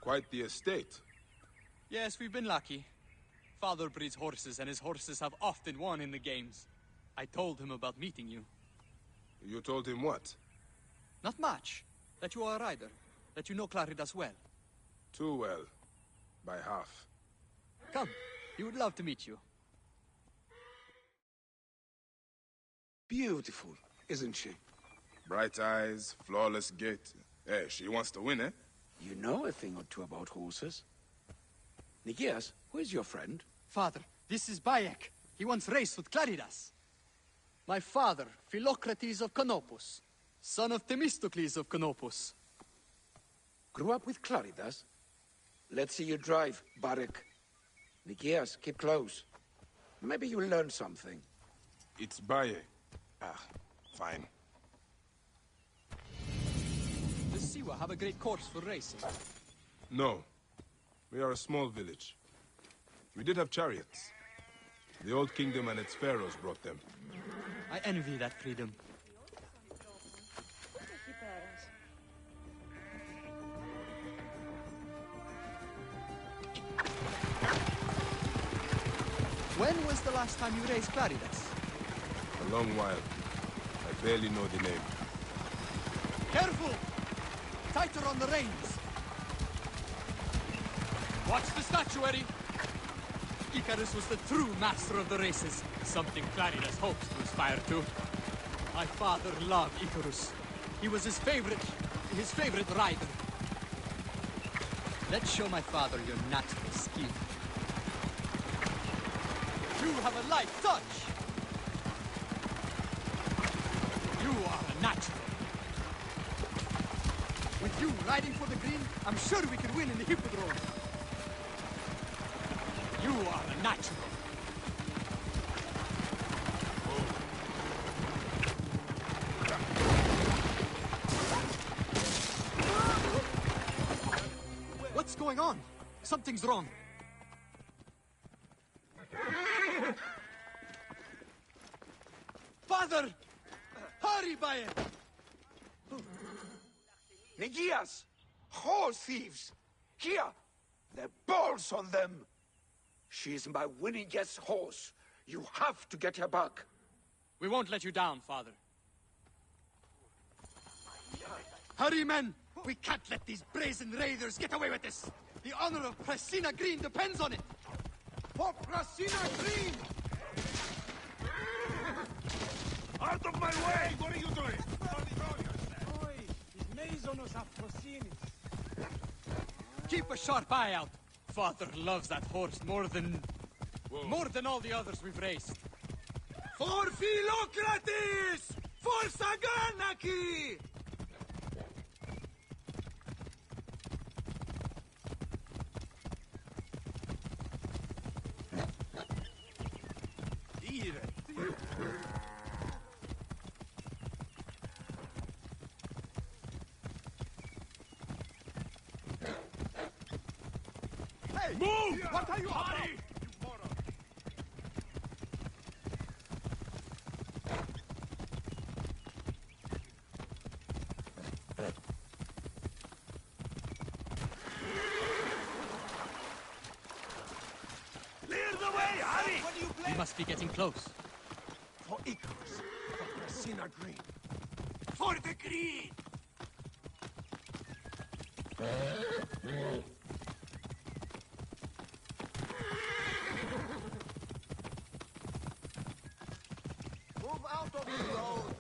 Quite the estate. Yes, we've been lucky. Father breeds horses, and his horses have often won in the games. I told him about meeting you. You told him what? Not much. That you are a rider. That you know Claridas well. Too well. By half. Come, he would love to meet you. Beautiful, isn't she? Bright eyes, flawless gait. Hey, she wants to win, eh? You know a thing or two about horses. Nikias, where's your friend? Father, this is Bayek. He once raced with Claridas. My father, Philocrates of Canopus, son of Themistocles of Canopus. Grew up with Claridas? Let's see you drive, Barek. Nikias, keep close. Maybe you'll learn something. It's Baye. Ah, fine. Does Siwa have a great course for racing? No. We are a small village. We did have chariots. The old kingdom and its pharaohs brought them. I envy that freedom. When was the last time you raced Claridas? A long while. I barely know the name. Careful! Tighter on the reins. Watch the statuary. Icarus was the true master of the races, something Claridas hopes to aspire to. My father loved Icarus. He was his favorite rider. Let's show my father your natural skill. You have a light touch. You are a natural. With you riding for the green, I'm sure we could win in the hippodrome. You are a natural. What's going on? Something's wrong. Father! Hurry, Baye! Nikias! Horse thieves! Here! The balls on them! She is my winning guest horse. You have to get her back. We won't let you down, Father. Hurry, men! We can't let these brazen raiders get away with this! The honor of Prasina Green depends on it! For Prasina Green! Out of my way! What are you doing? Keep a sharp eye out. Father loves that horse more than all the others we've raced. For Philocrates! For Saganaki! Hey! Move! What are you Hurry! Clear the way, hurry! What do you play? We must be getting close. For Icarus, for Prasina Green. For the green! Move out of the road!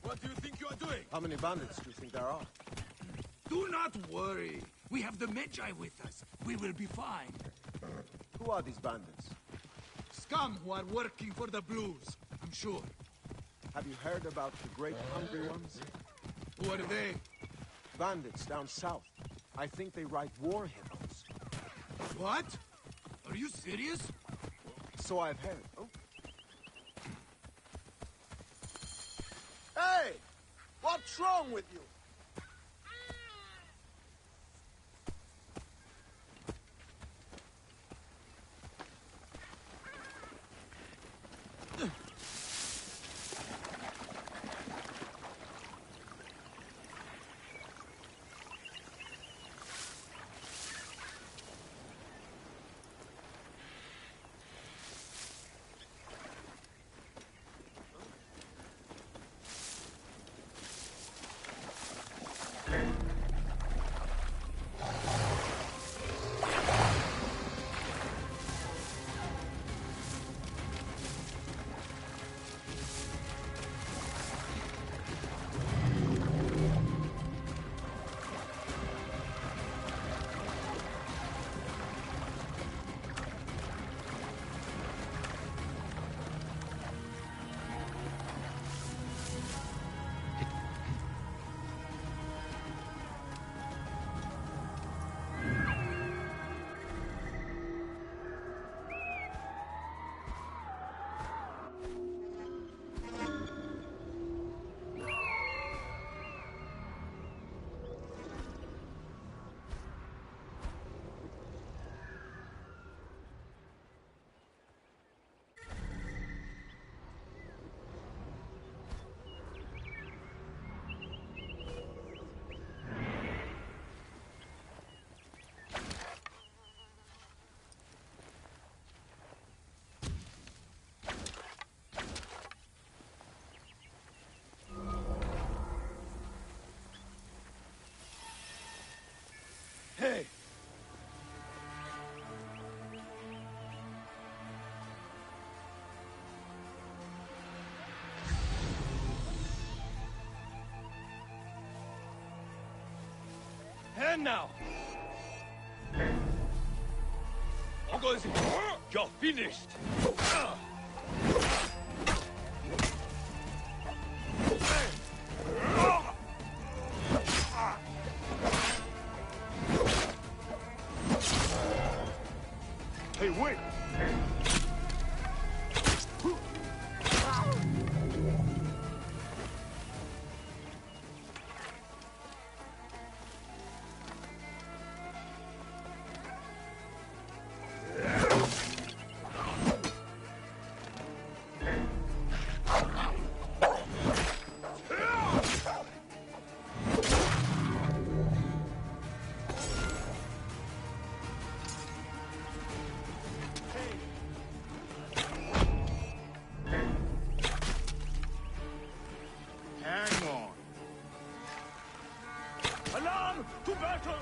What do you think you are doing? How many bandits do you think there are? Do not worry. We have the Magi with us. We will be fine. Who are these bandits? Scum who are working for the Blues, I'm sure. Have you heard about the Great Hungry Ones? Who are they? Bandits down south. I think they ride war heroes. What? Are you serious? So I've heard. Oh. Hey! What's wrong with you? hand now. You're finished. Hey, wait! Alarm! To battle!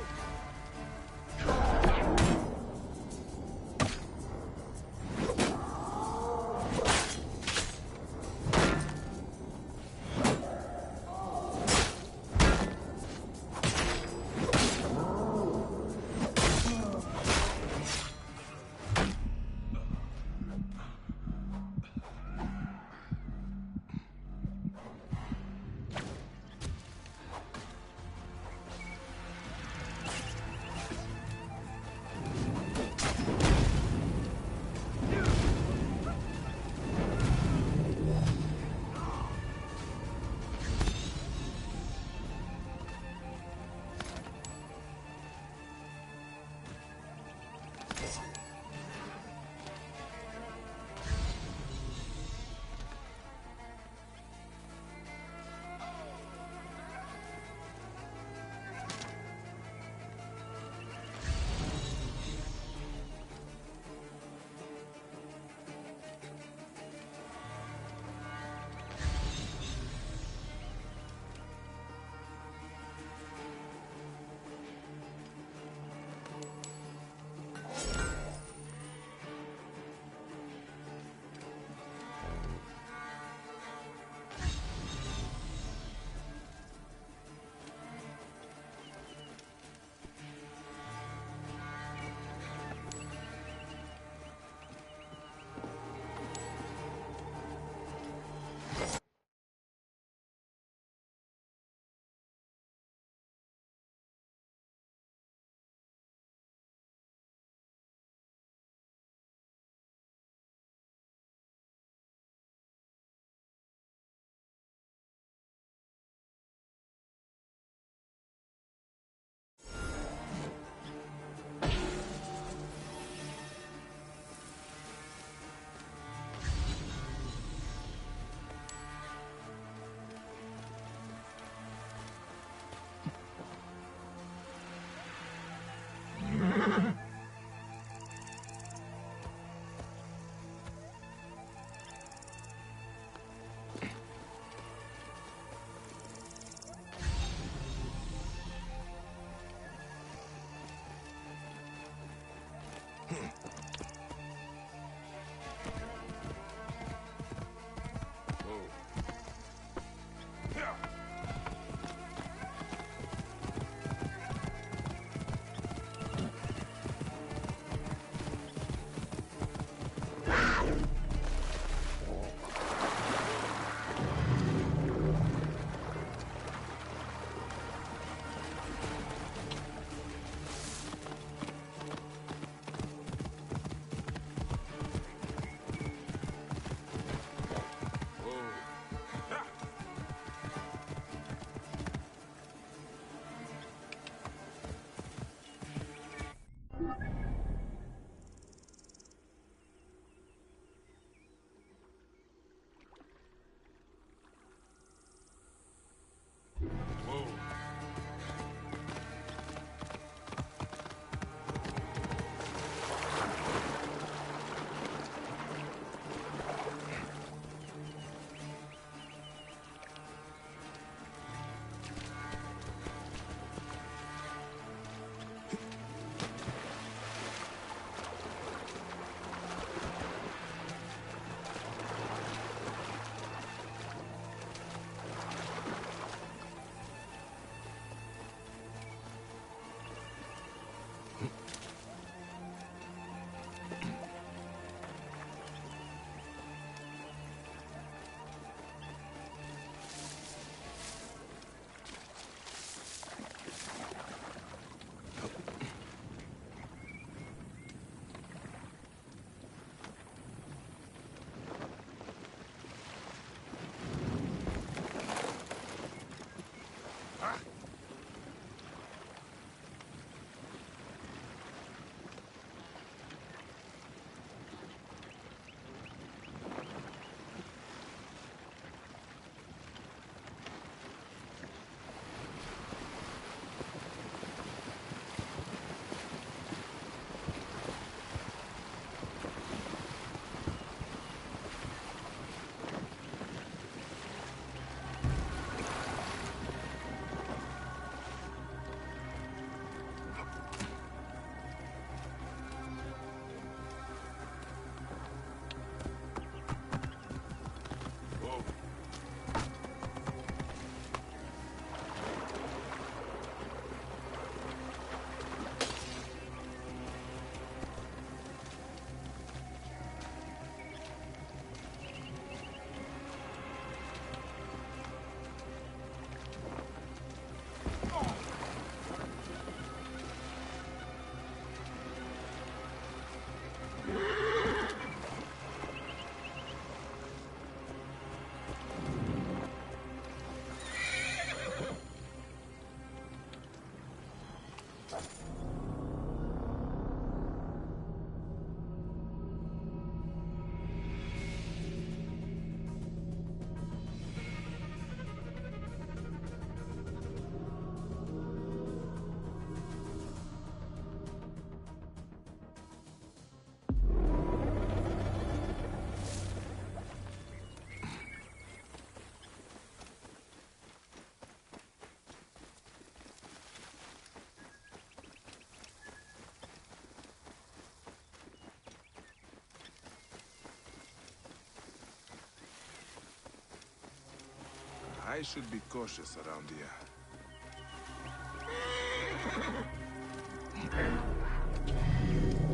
I should be cautious around here.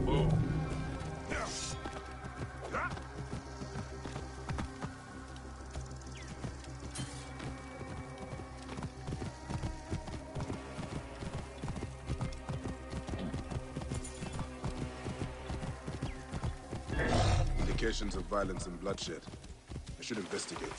Whoa. Indications of violence and bloodshed. I should investigate.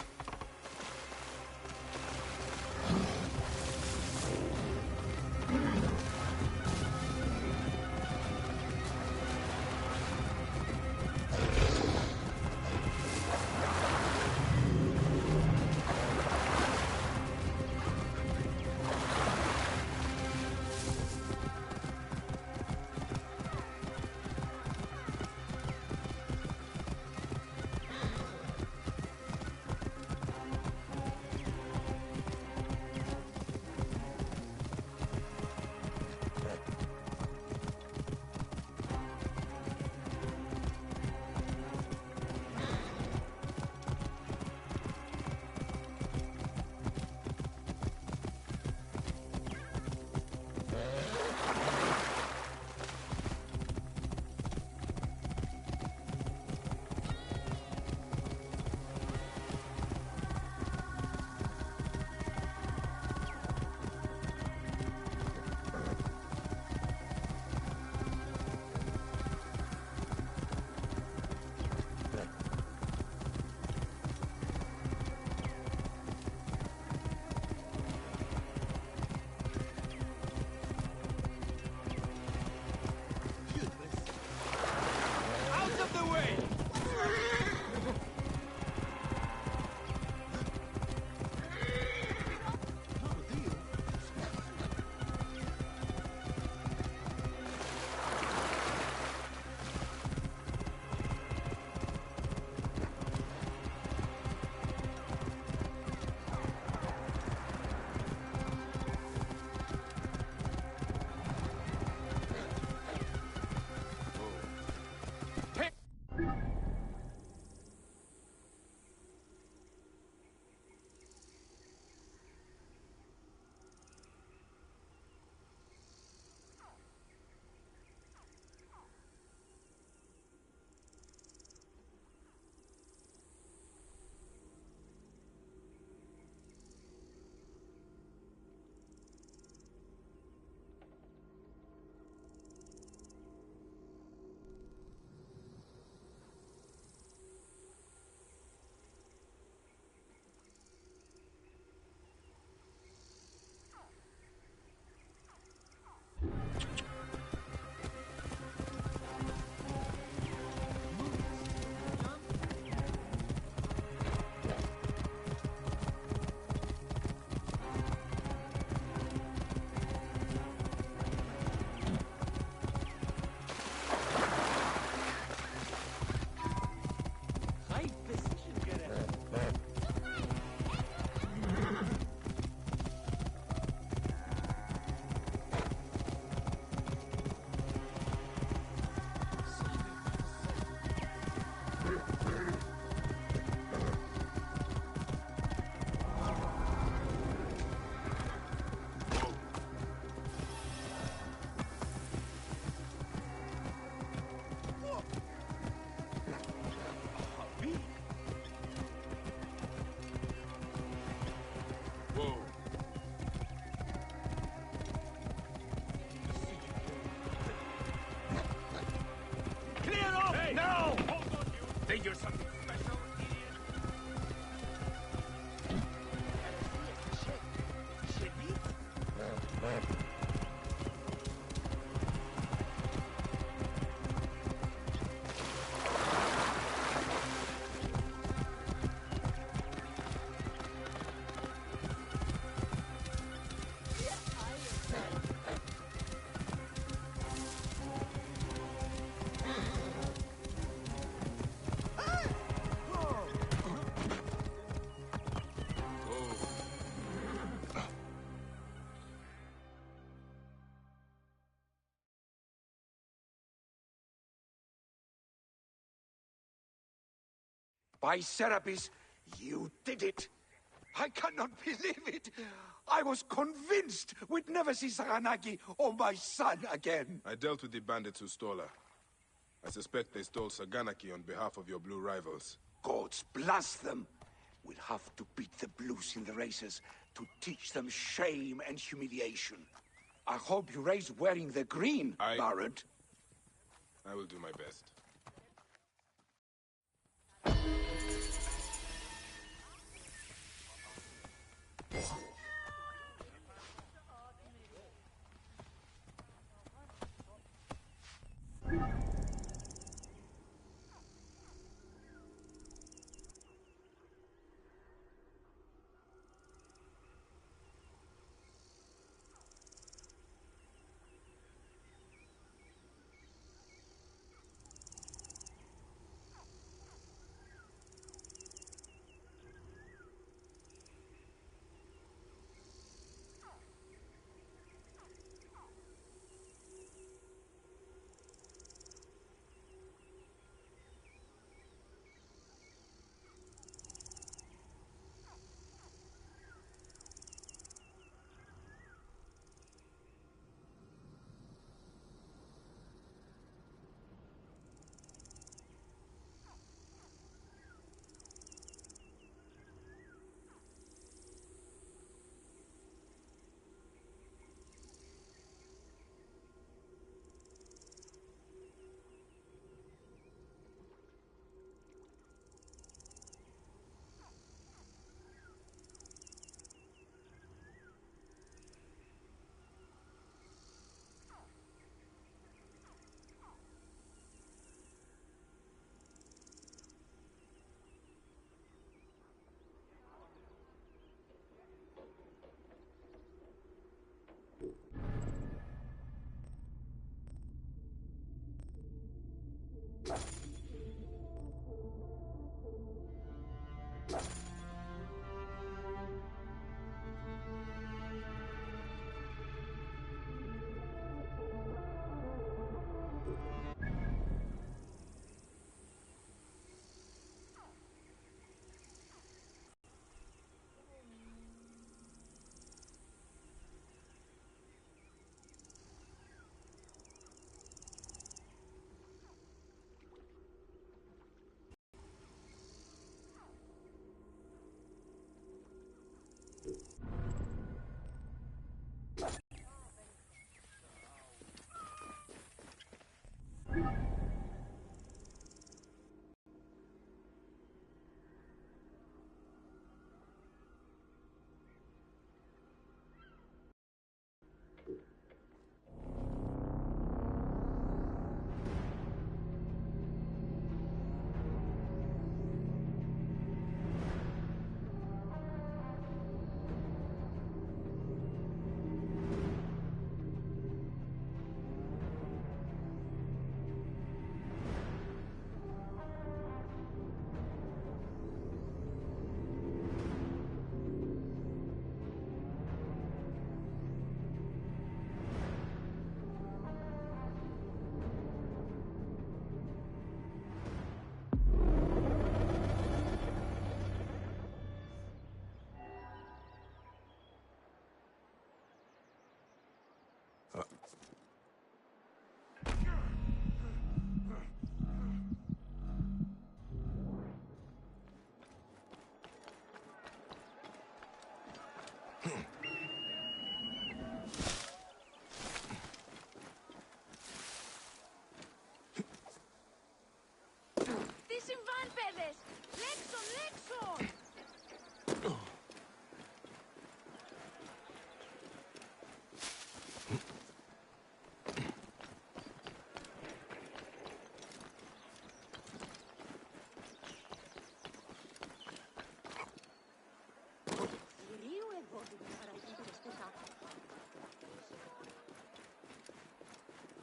By Serapis, you did it. I cannot believe it. I was convinced we'd never see Saganaki or my son again. I dealt with the bandits who stole her. I suspect they stole Saganaki on behalf of your blue rivals. Gods bless them. We'll have to beat the blues in the races to teach them shame and humiliation. I hope you raise wearing the green, Baron. I will do my best.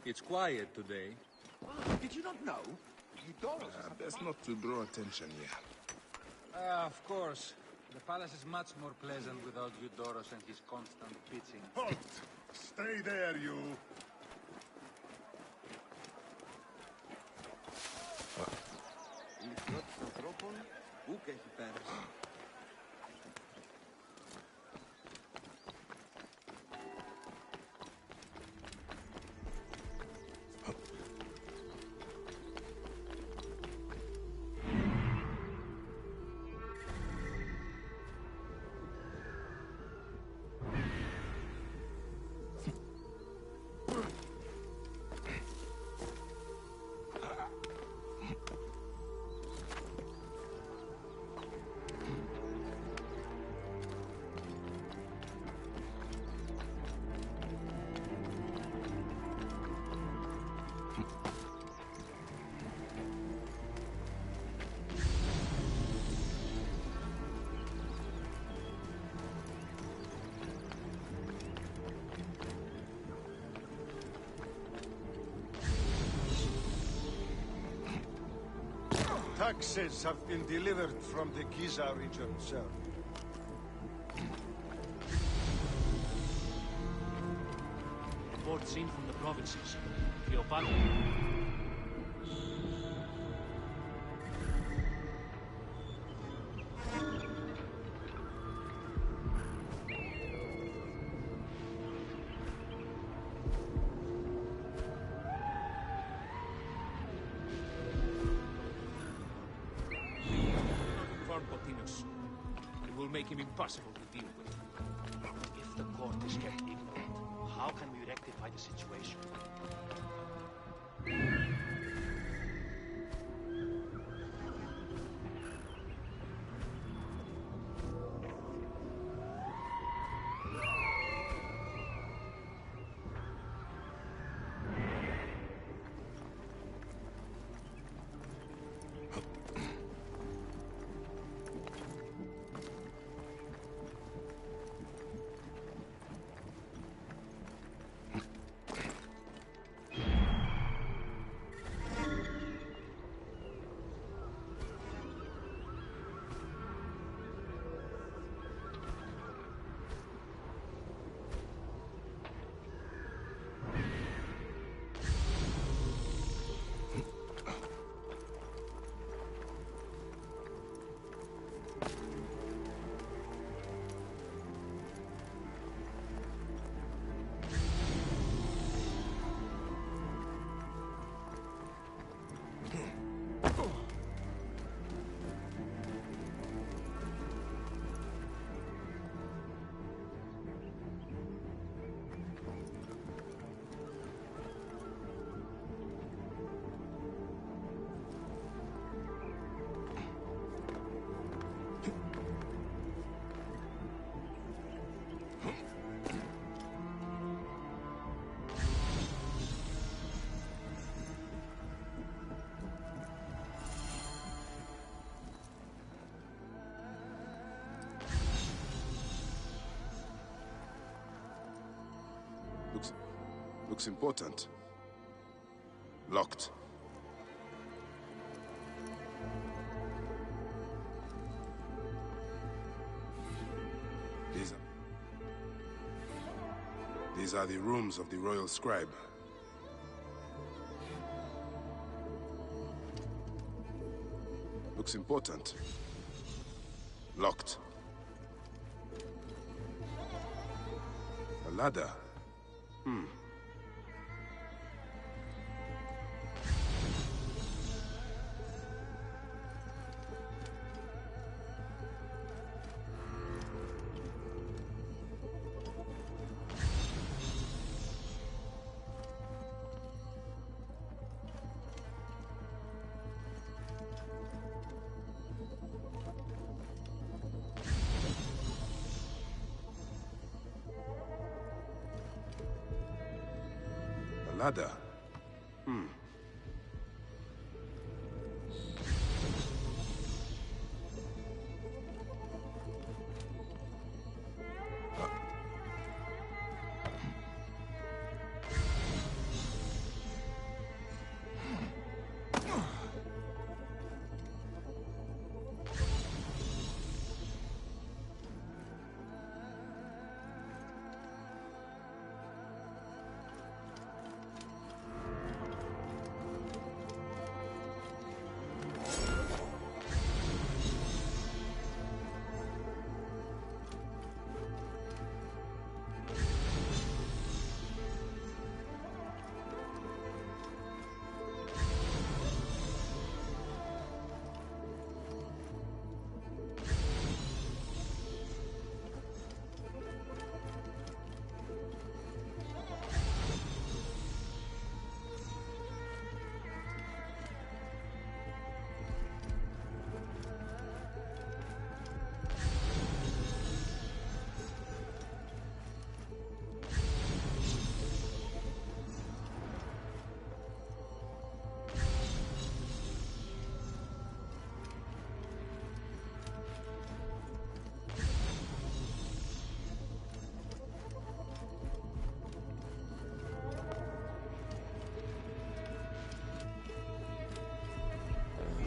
It's quiet today. Did you not know? Eudoros Best not to draw attention here. Of course. The palace is much more pleasant without Eudoros and his constant pitching. Halt! Stay there, you! que εκεί πέρασε. Taxes have been delivered from the Giza region, sir. Reports in from the provinces. Cleopatra. It will make him impossible to deal with. If the court is kept ignorant, how can we rectify the situation? Looks important. Locked. These are the rooms of the royal scribe. Looks important. Locked. A ladder. Ladder.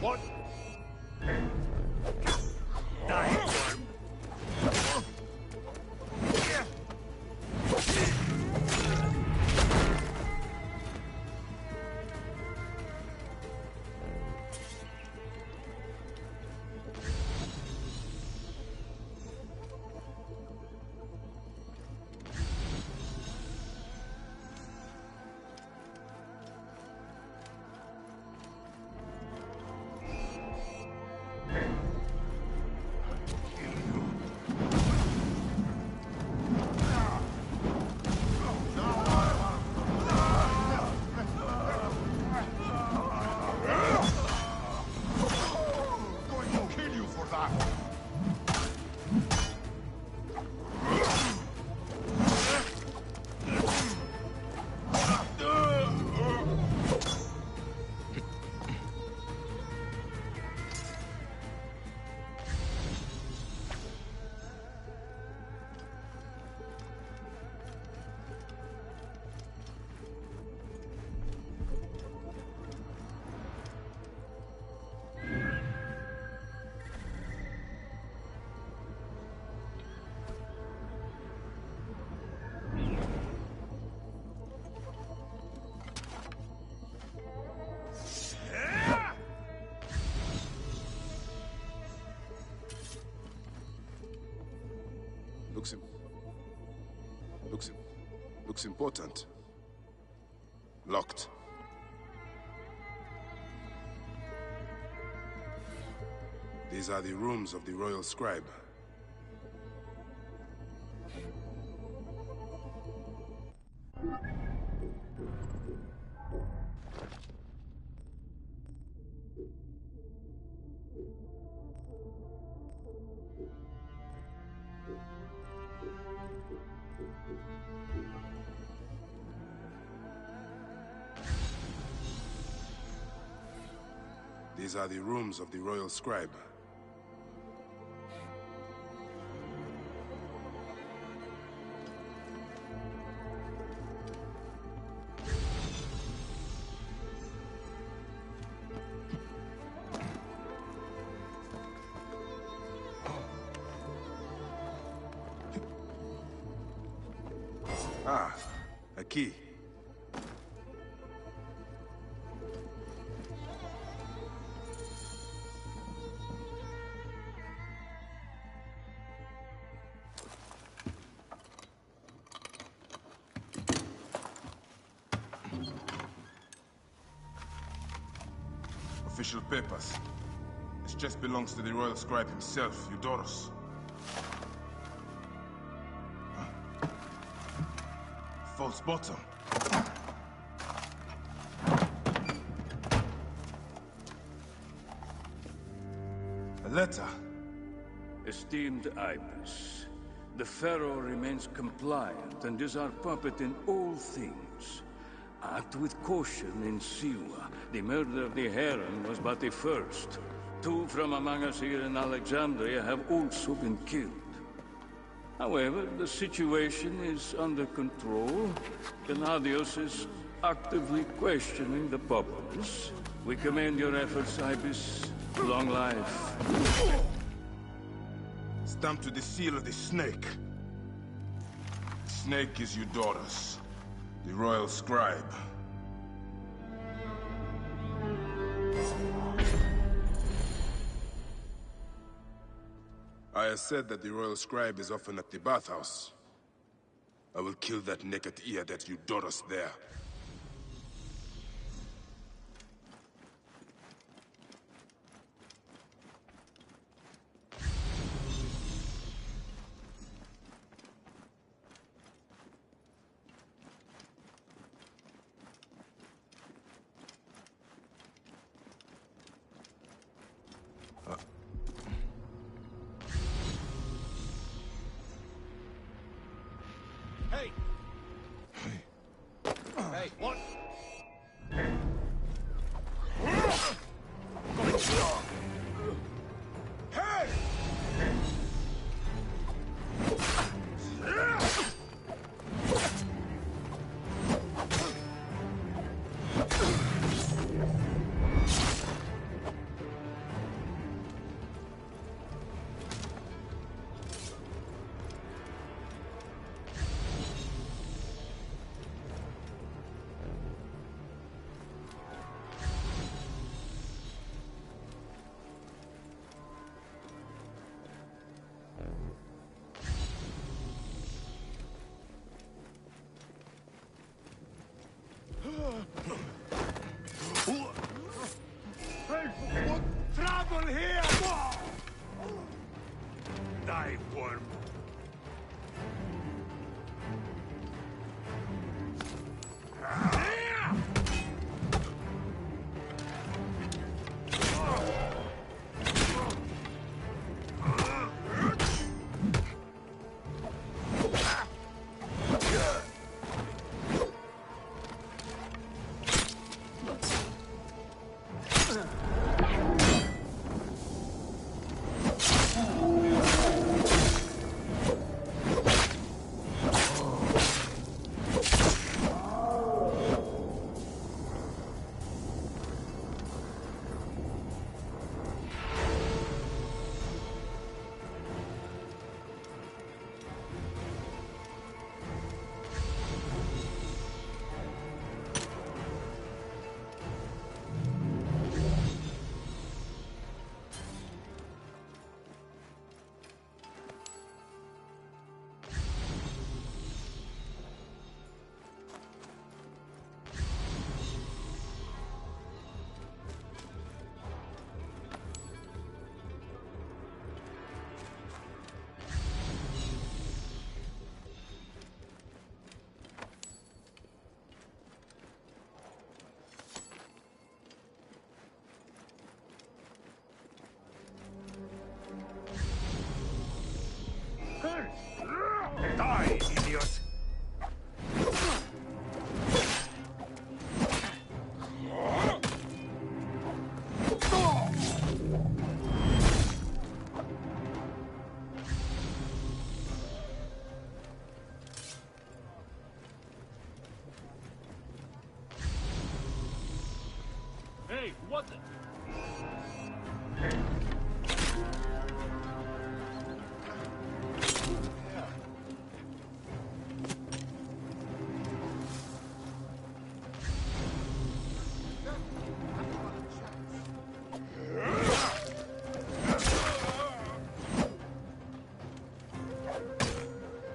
What? Looks important. Locked. These are the rooms of the royal scribe. These are the rooms of the royal scribe. Ah, a key. Official papers. This chest belongs to the royal scribe himself, Eudorus. False bottom. A letter. Esteemed Ibis, the Pharaoh remains compliant and is our puppet in all things. Act with caution in Siwa. The murder of the Heron was but the first. 2 from among us here in Alexandria have also been killed. However, the situation is under control. Gennadios is actively questioning the populace. We commend your efforts, Ibis. Long life. Stamped with the seal of the snake. The snake is Eudorus, the royal scribe. I have said that the royal scribe is often at the bathhouse. I will kill that naked ear that Eudorus there. Hey! Hey, what? Hey! Die, idiot! Hey, what the...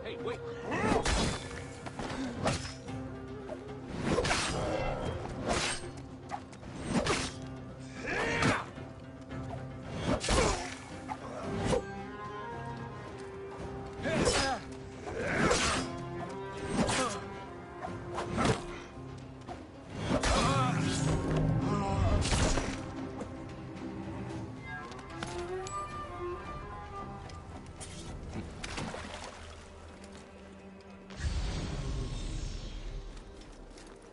Hey, wait.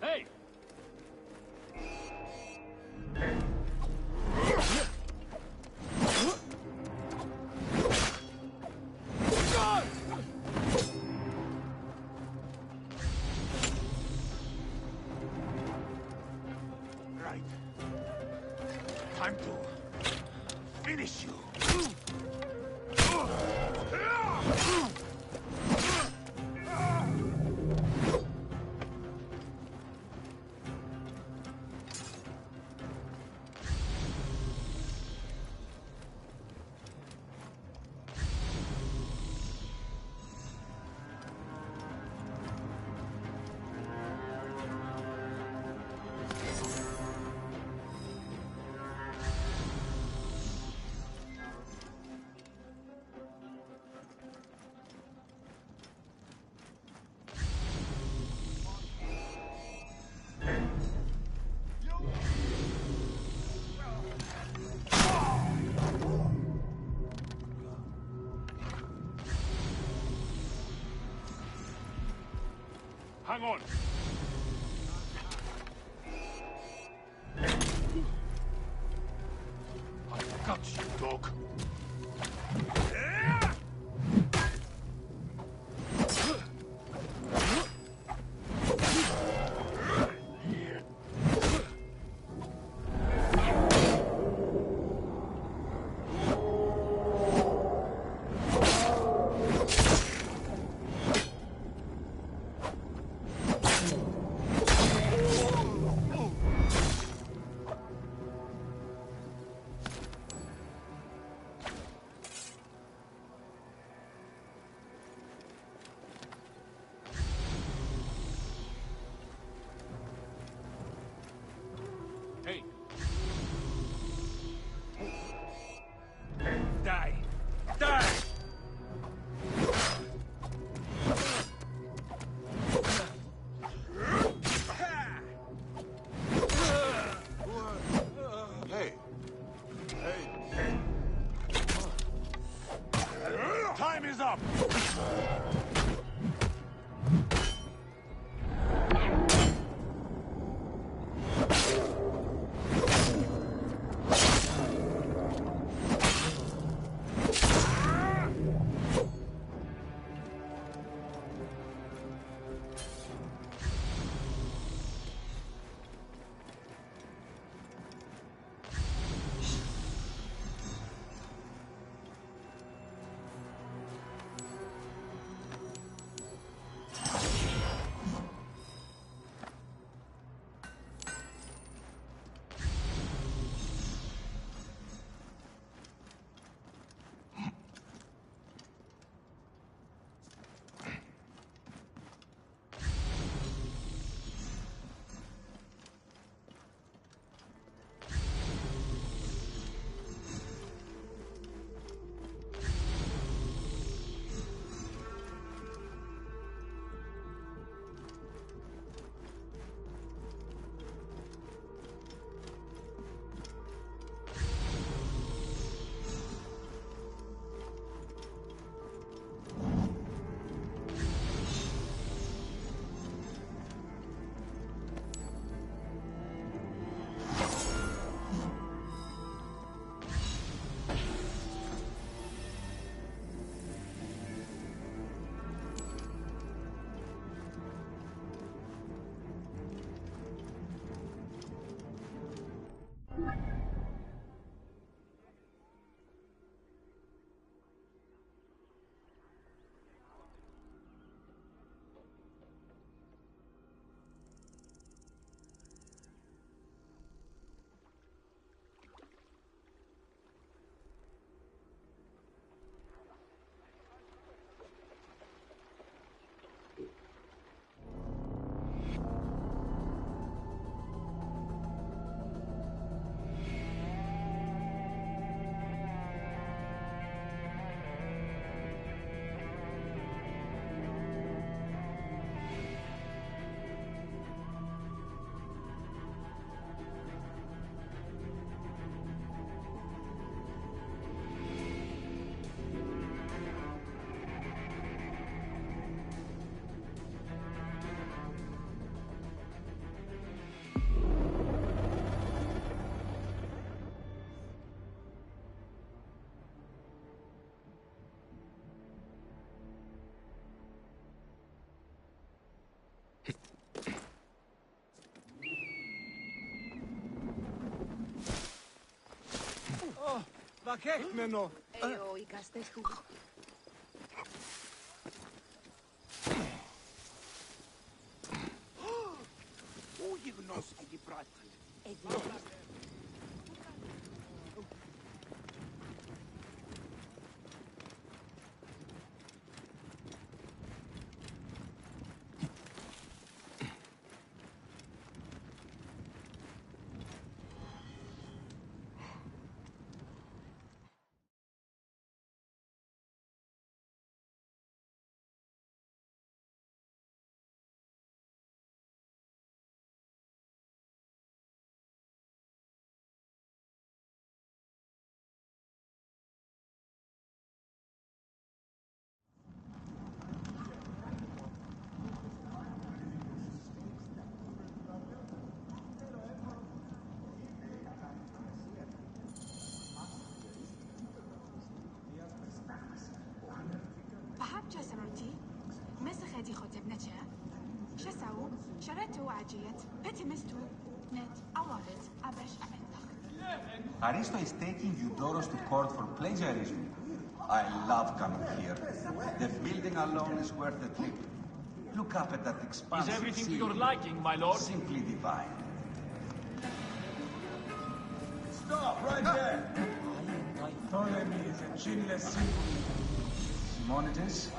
Hey! Right. Time to finish you. Hang on! I've got you, dog. Vakekmeno! Ejo, ikastechu. Ujivnosti di prati. Aristo is taking Eudoros to court for plagiarism. I love coming here. The building alone is worth the trip. Look up at that expansive Is everything to ceiling. your liking, my lord? Simply divine. Stop right there! Ptolemy is a chinless symphony. Simonides,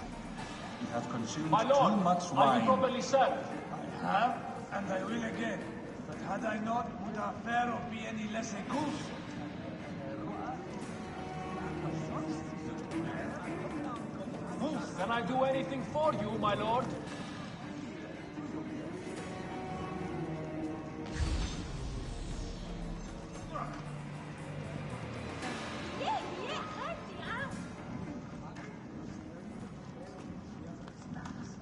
you have consumed My lord, too much are wine. you properly served? I have, and I will again. But had I not, would our pharaoh be any less a goose? Can I do anything for you, my lord?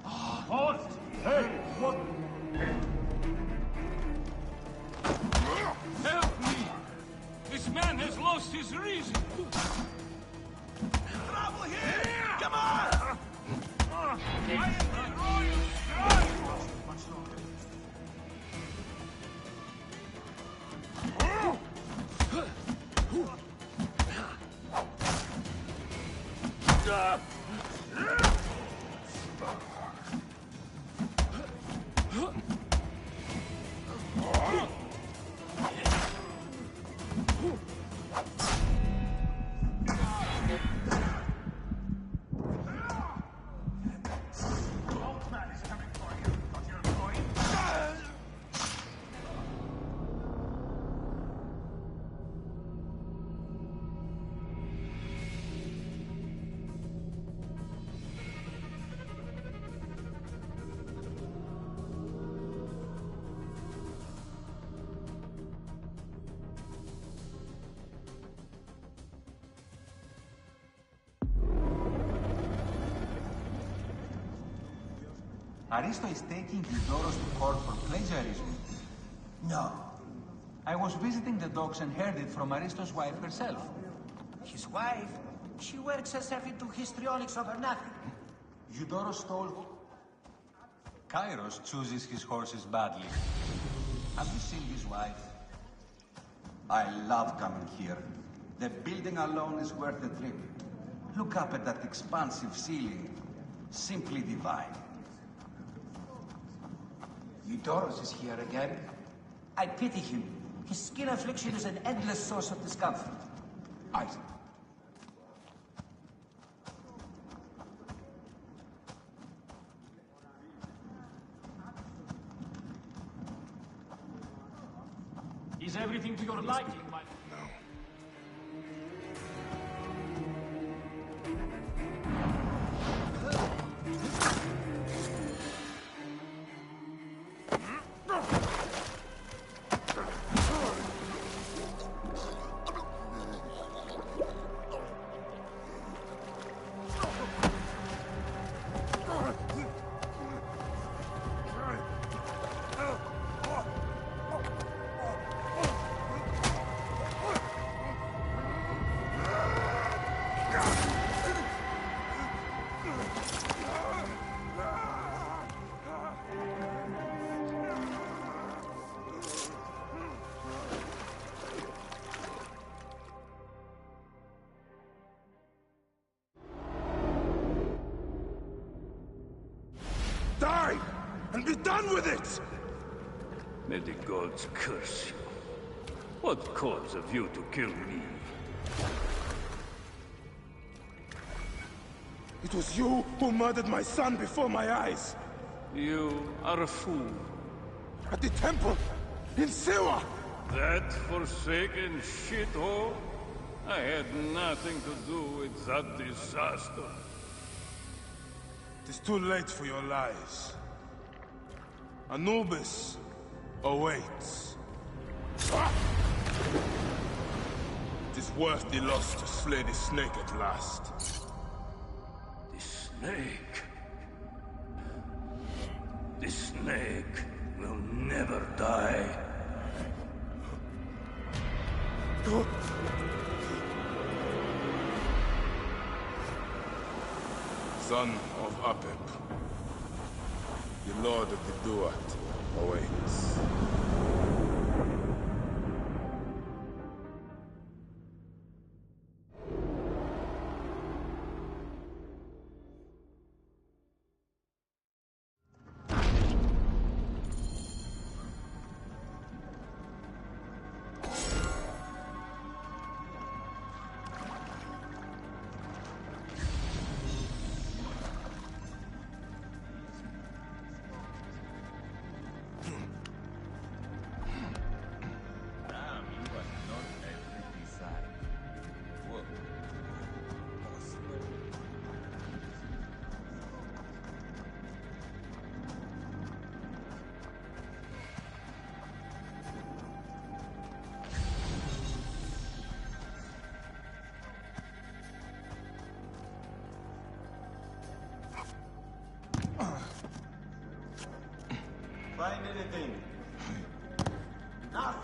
Halt! Hey, what? Help me! This man has lost his reason! Trouble here! Come on! I am the royal scribe! Aristo is taking Eudoros to court for plagiarism. No. I was visiting the docks and heard it from Aristo's wife herself. His wife? She works herself into histrionics over nothing. Eudoros stole... Kairos chooses his horses badly. Have you seen his wife? I love coming here. The building alone is worth the trip. Look up at that expansive ceiling. Simply divine. Eudoros is here again. I pity him. His skin affliction is an endless source of discomfort. Is everything to your liking, my... Done with it! May the gods curse you. What cause have you to kill me? It was you who murdered my son before my eyes! You are a fool. At the temple! In Siwa! That forsaken shithole? I had nothing to do with that disaster. It is too late for your lies. Anubis awaits. It is worth the loss to slay the snake at last. The snake? The snake will never die. Son of Apep, the Lord of the Duat awaits. Find anything? Nothing.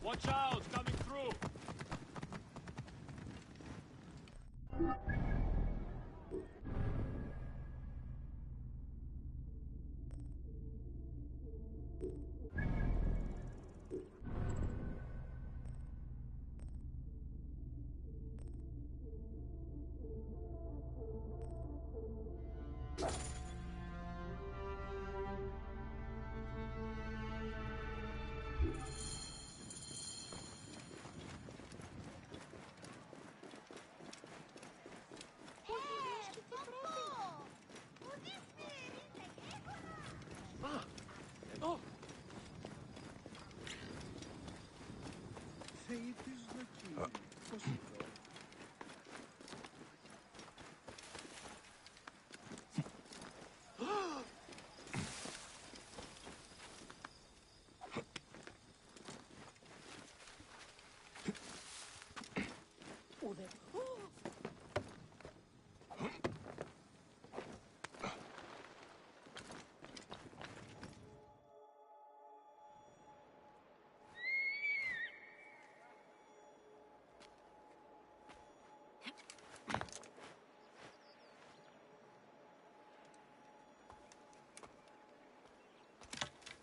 Watch out, coming through!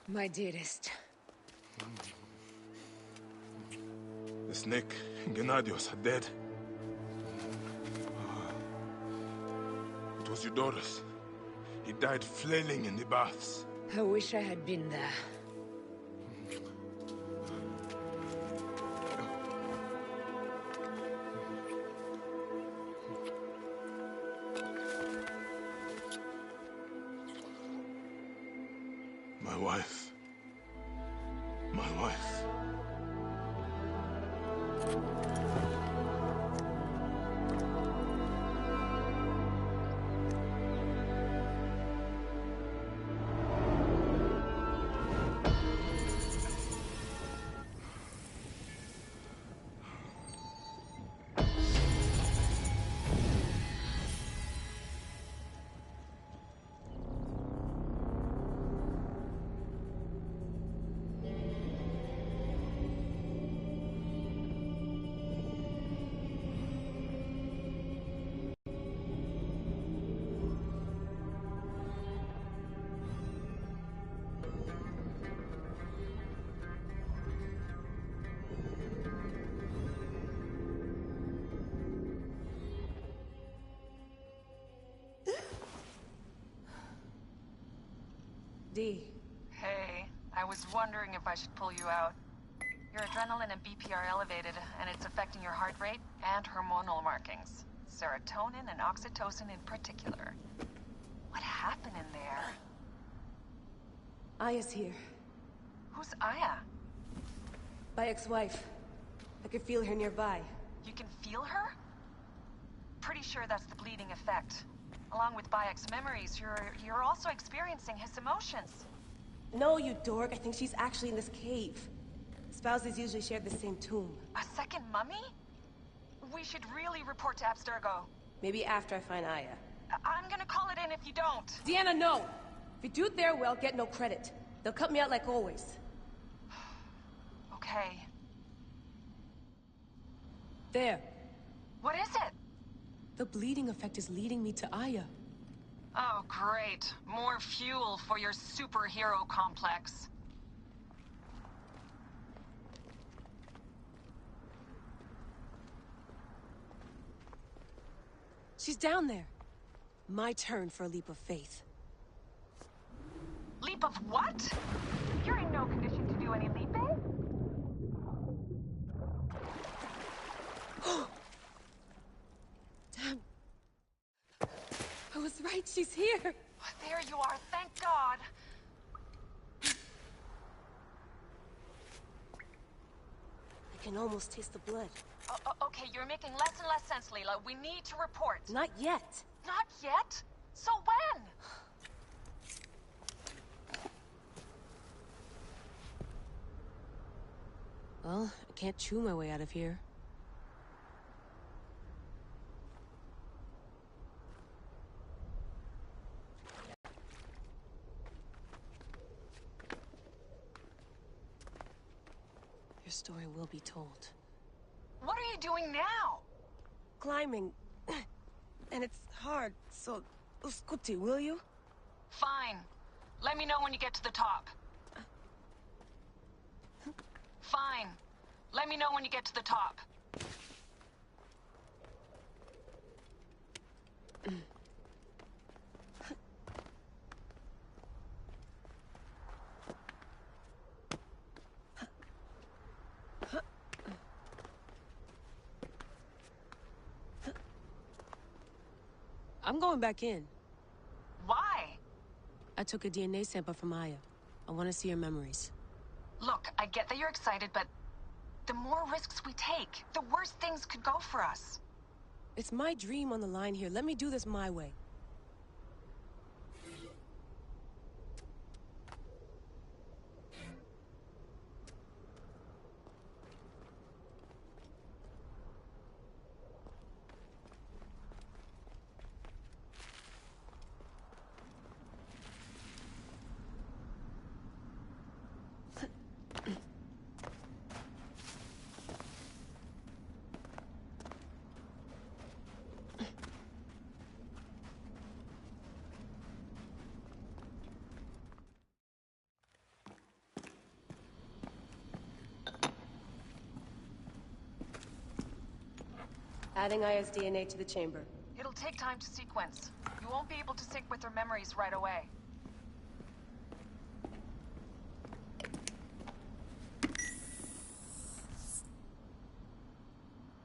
My dearest. The snake and Gennadios are dead. It was Eudorus. He died flailing in the baths. I wish I had been there. My wife. My wife. Dee. Hey, I was wondering if I should pull you out. Your adrenaline and BP are elevated, and it's affecting your heart rate and hormonal markings. Serotonin and oxytocin in particular. What happened in there? Aya's here. Who's Aya? My ex-wife. I could feel her nearby. You can feel her? Pretty sure that's the bleeding effect. Along with Bayek's memories, you're also experiencing his emotions. No, you dork. I think she's actually in this cave. Spouses usually share the same tomb. A second mummy? We should really report to Abstergo. Maybe after I find Aya. I'm gonna call it in if you don't. Deanna, no! If you do it there, well, get no credit. They'll cut me out like always. Okay. There. What is it? The bleeding effect is leading me to Aya. Oh, great. More fuel for your superhero complex. She's down there. My turn for a leap of faith. Leap of what? You're in no condition to do any leaping. Damn. I was right, she's here. There you are, thank God. I can almost taste the blood. Okay, you're making less and less sense, Leela. We need to report. Not yet. Not yet? So when? Well, I can't chew my way out of here. Your story will be told. What are you doing now? Climbing. And it's hard, so... Scuti, will you? Fine. Let me know when you get to the top. Fine. Let me know when you get to the top. I'm going back in. Why? I took a DNA sample from Aya. I want to see her memories. Look, I get that you're excited, but the more risks we take, the worse things could go for us. It's my dream on the line here. Let me do this my way. Adding Aya's DNA to the chamber. It'll take time to sequence. You won't be able to sync with her memories right away.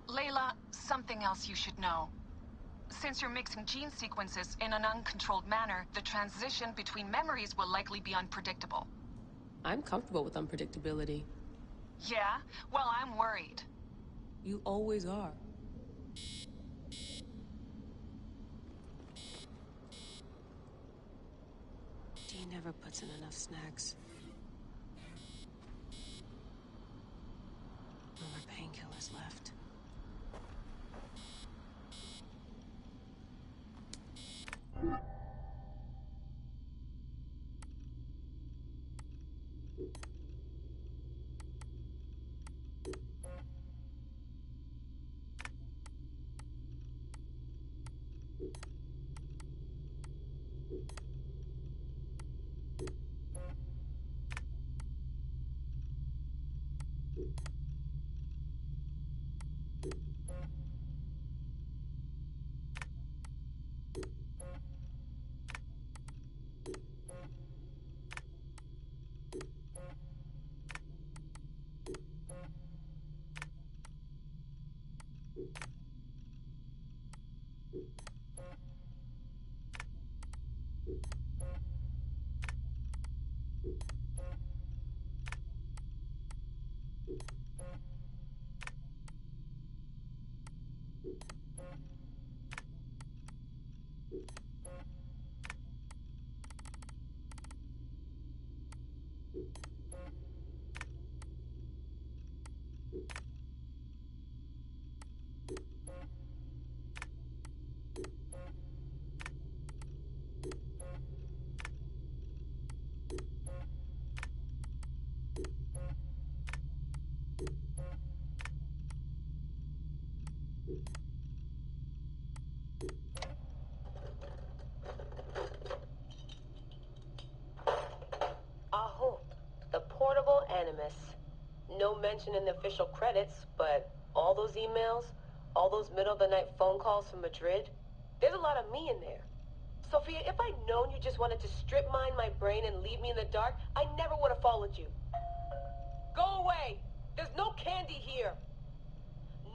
Layla, something else you should know. Since you're mixing gene sequences in an uncontrolled manner, the transition between memories will likely be unpredictable. I'm comfortable with unpredictability. Yeah? Well, I'm worried. You always are. Dee never puts in enough snacks. No more painkillers left. The portable Animus. No mention in the official credits, but all those emails, all those middle-of-the-night phone calls from Madrid, there's a lot of me in there. Sophia, if I'd known you just wanted to strip mine my brain and leave me in the dark, I never would have followed you. Go away! There's no candy here!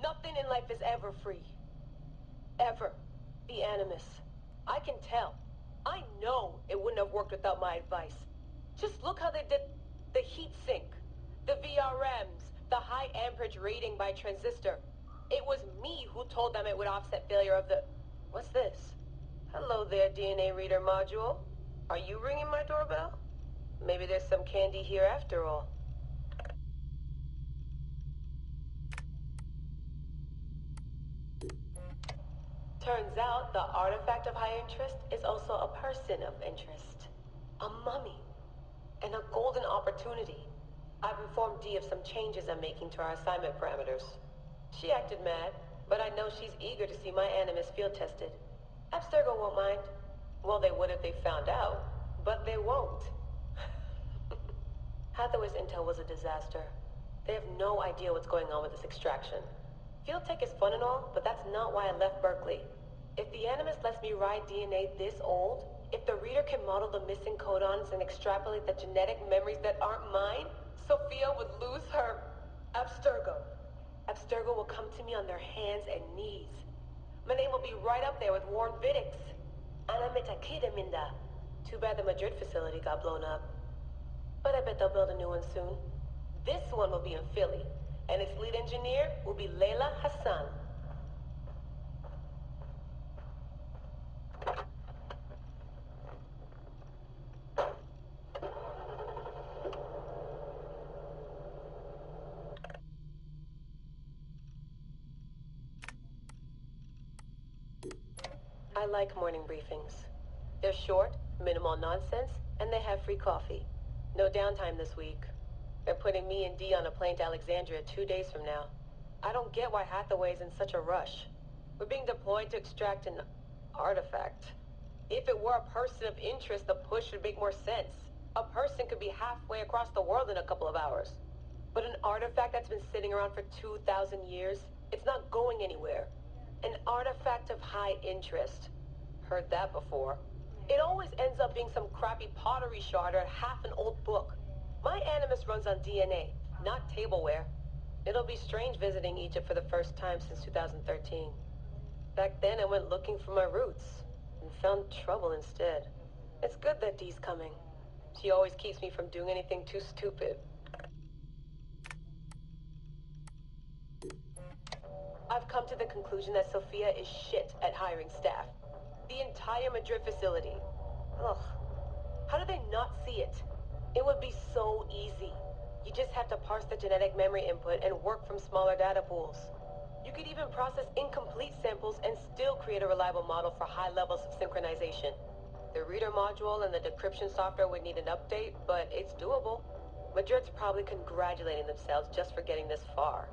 Nothing in life is ever free. Ever. The Animus. I can tell. I know it wouldn't have worked without my advice. Just look how they did the heat sink, the VRMs, the high amperage rating by transistor. It was me who told them it would offset failure of the... What's this? Hello there, DNA reader module. Are you ringing my doorbell? Maybe there's some candy here after all. Turns out the artifact of high interest is also a person of interest. A mummy. And a golden opportunity. I've informed Dee of some changes I'm making to our assignment parameters. She acted mad, but I know she's eager to see my Animus field tested. Abstergo won't mind. Well, they would if they found out, but they won't. Hathaway's intel was a disaster. They have no idea what's going on with this extraction. Field tech is fun and all, but that's not why I left Berkeley. If the Animus lets me ride DNA this old, if the reader can model the missing codons and extrapolate the genetic memories that aren't mine, Sophia would lose her Abstergo. Abstergo will come to me on their hands and knees. My name will be right up there with Warren Vidick's. Ana Metakidaminda. Too bad the Madrid facility got blown up. But I bet they'll build a new one soon. This one will be in Philly, and its lead engineer will be Leila Hassan. I like morning briefings. They're short, minimal nonsense, and they have free coffee. No downtime this week. They're putting me and Dee on a plane to Alexandria 2 days from now. I don't get why Hathaway's in such a rush. We're being deployed to extract an artifact. If it were a person of interest, the push would make more sense. A person could be halfway across the world in a couple of hours. But an artifact that's been sitting around for 2,000 years, it's not going anywhere. An artifact of high interest. Heard that before. It always ends up being some crappy pottery shard or half an old book. My Animus runs on DNA, not tableware. It'll be strange visiting Egypt for the first time since 2013. Back then I went looking for my roots and found trouble instead. It's good that Dee's coming. She always keeps me from doing anything too stupid. I've come to the conclusion that Sophia is shit at hiring staff. The entire Madrid facility. Ugh. How do they not see it? It would be so easy. You just have to parse the genetic memory input and work from smaller data pools. You could even process incomplete samples and still create a reliable model for high levels of synchronization. The reader module and the decryption software would need an update, but it's doable. Madrid's probably congratulating themselves just for getting this far.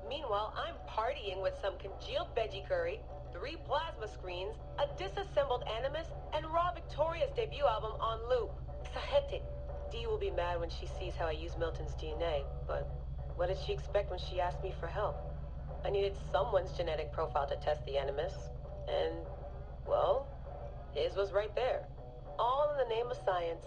Meanwhile, I'm partying with some congealed veggie curry, 3 plasma screens, a disassembled Animus, and Raw Victoria's debut album on loop. Sahete. Dee will be mad when she sees how I use Milton's DNA, but what did she expect when she asked me for help? I needed someone's genetic profile to test the Animus, and, well, his was right there. All in the name of science.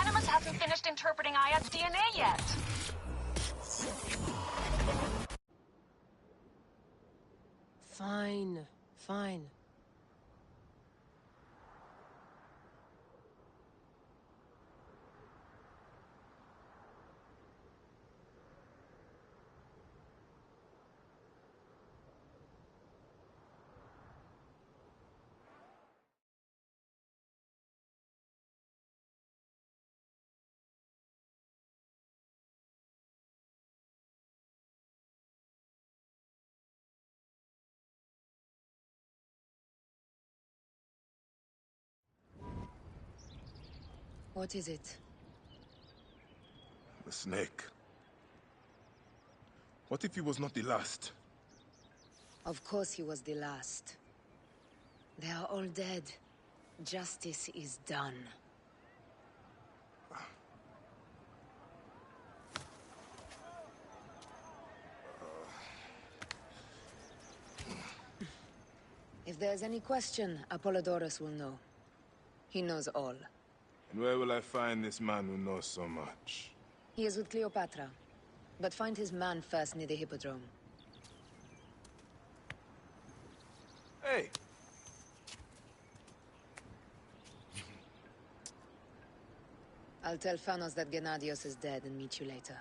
Animus hasn't finished interpreting Aya's DNA yet. Fine, fine. What is it? The snake. What if he was not the last? Of course he was the last. They are all dead. Justice is done. If there's any question, Apollodorus will know. He knows all. And where will I find this man who knows so much? He is with Cleopatra. But find his man first near the Hippodrome. Hey! I'll tell Phanos that Gennadios is dead and meet you later.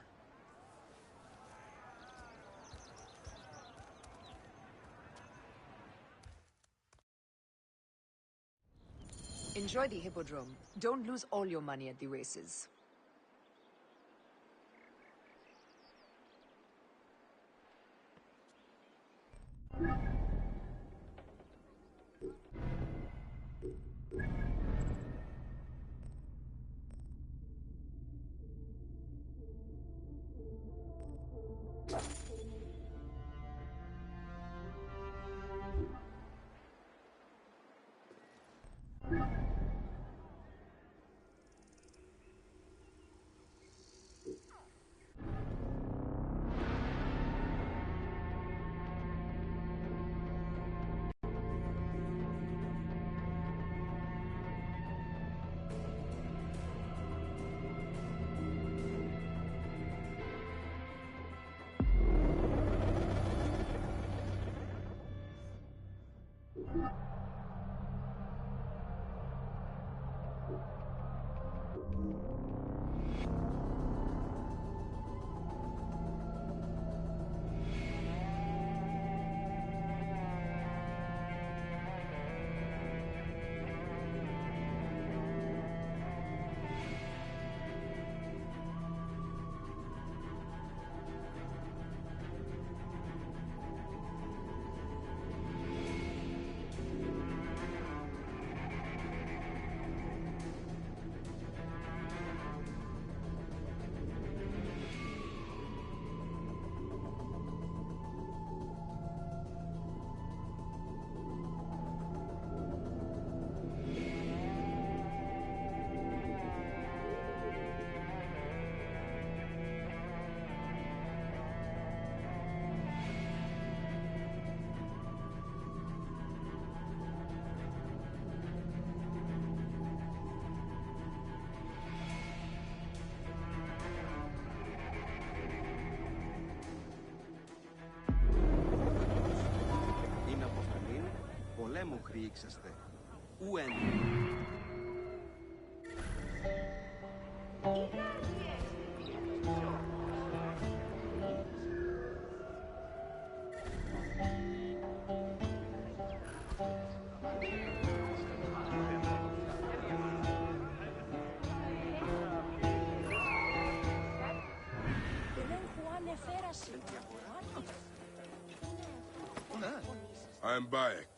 Enjoy the Hippodrome. Don't lose all your money at the races. πολέμου χρήξαστε. Ουεν. I am Bayek.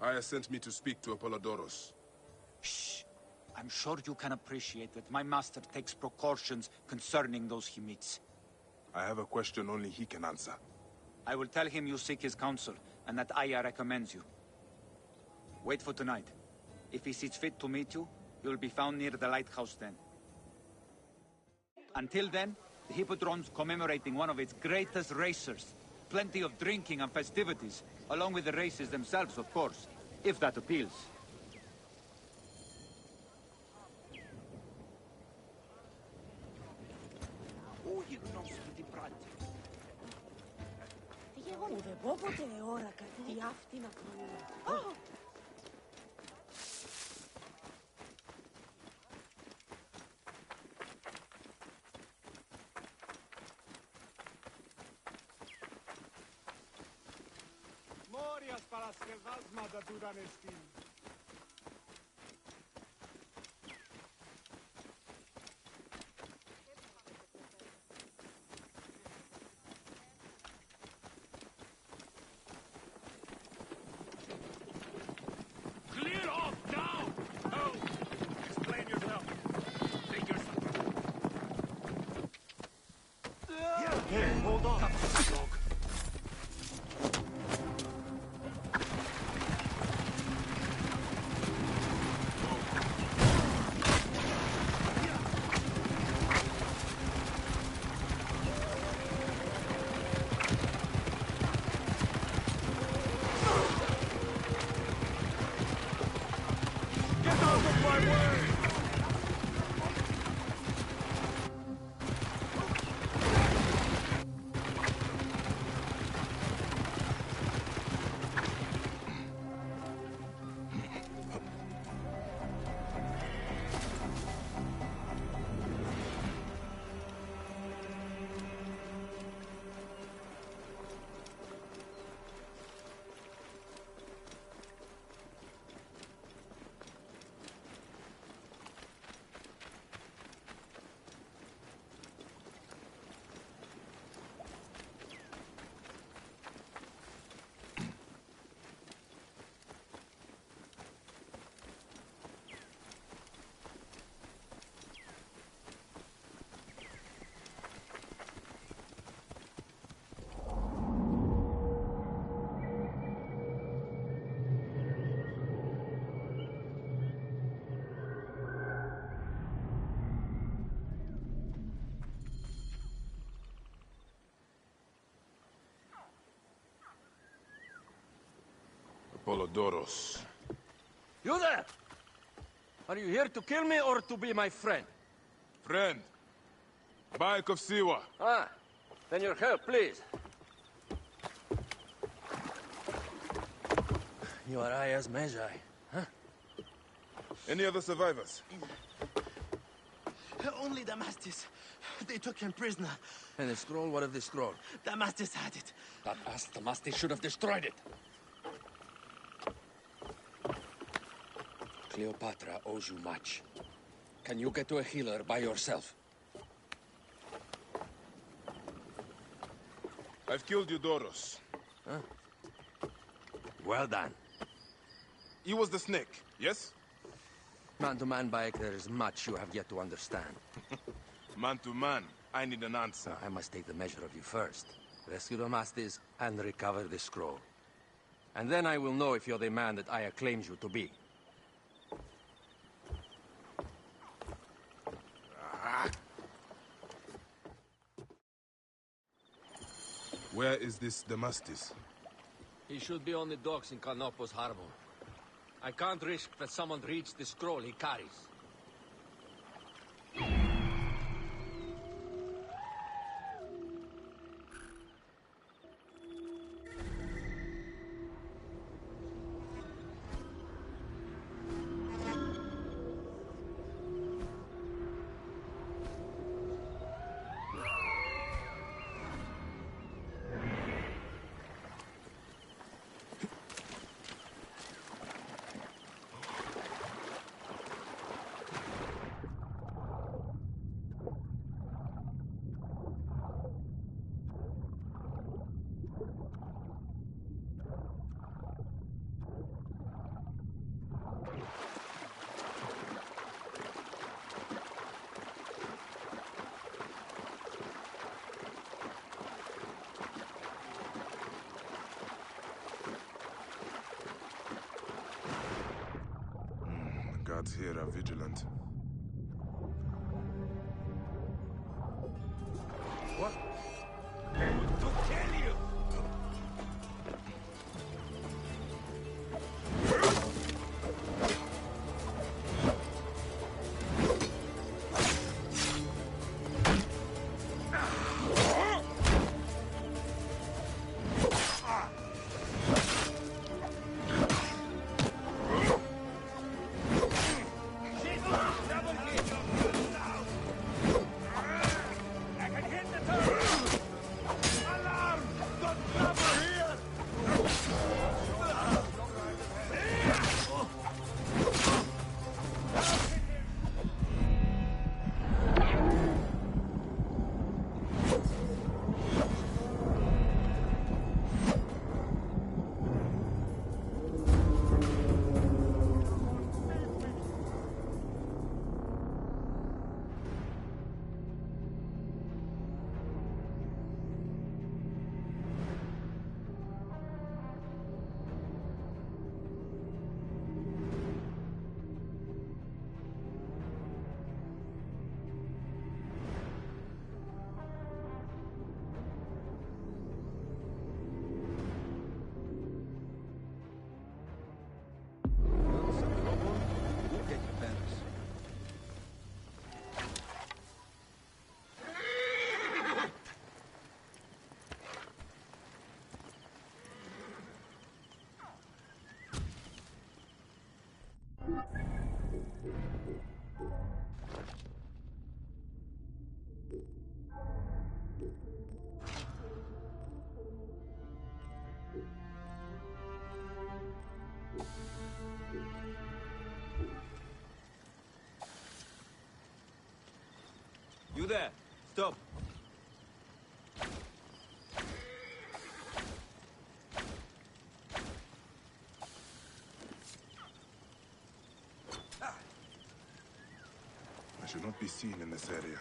Aya sent me to speak to Apollodorus. Shh. I'm sure you can appreciate that my master takes precautions concerning those he meets. I have a question only he can answer. I will tell him you seek his counsel, and that Aya recommends you. Wait for tonight. If he sees fit to meet you, you'll be found near the lighthouse then. Until then, the Hippodrome's commemorating one of its greatest racers. Plenty of drinking and festivities, along with the races themselves, of course, if that appeals. Morias para las que vas da duran estin. Clear off now! Oh! Explain yourself. Take your... Hey, hold on. Dog. Apollodoros. You there! Are you here to kill me or to be my friend? Friend. Bike of Siwa. Ah, then your help, please. You are Aya's Magi, huh? Any other survivors? Only Damastis. They took him prisoner. And the scroll? What of the scroll? Damastis had it. That ass Damastis should have destroyed it. Cleopatra owes you much. Can you get to a healer by yourself? I've killed Eudoros. Huh? Well done. He was the snake, yes? Man to man, Bayek, there is much you have yet to understand. Man to man, I need an answer. I must take the measure of you first. Rescue Damastis and recover the scroll. And then I will know if you're the man that Aya claims you to be. Where is this Damastis? He should be on the docks in Canopus Harbor. I can't risk that someone reads the scroll he carries. Guards here are vigilant. What? To kill you! You there! Stop! I should not be seen in this area.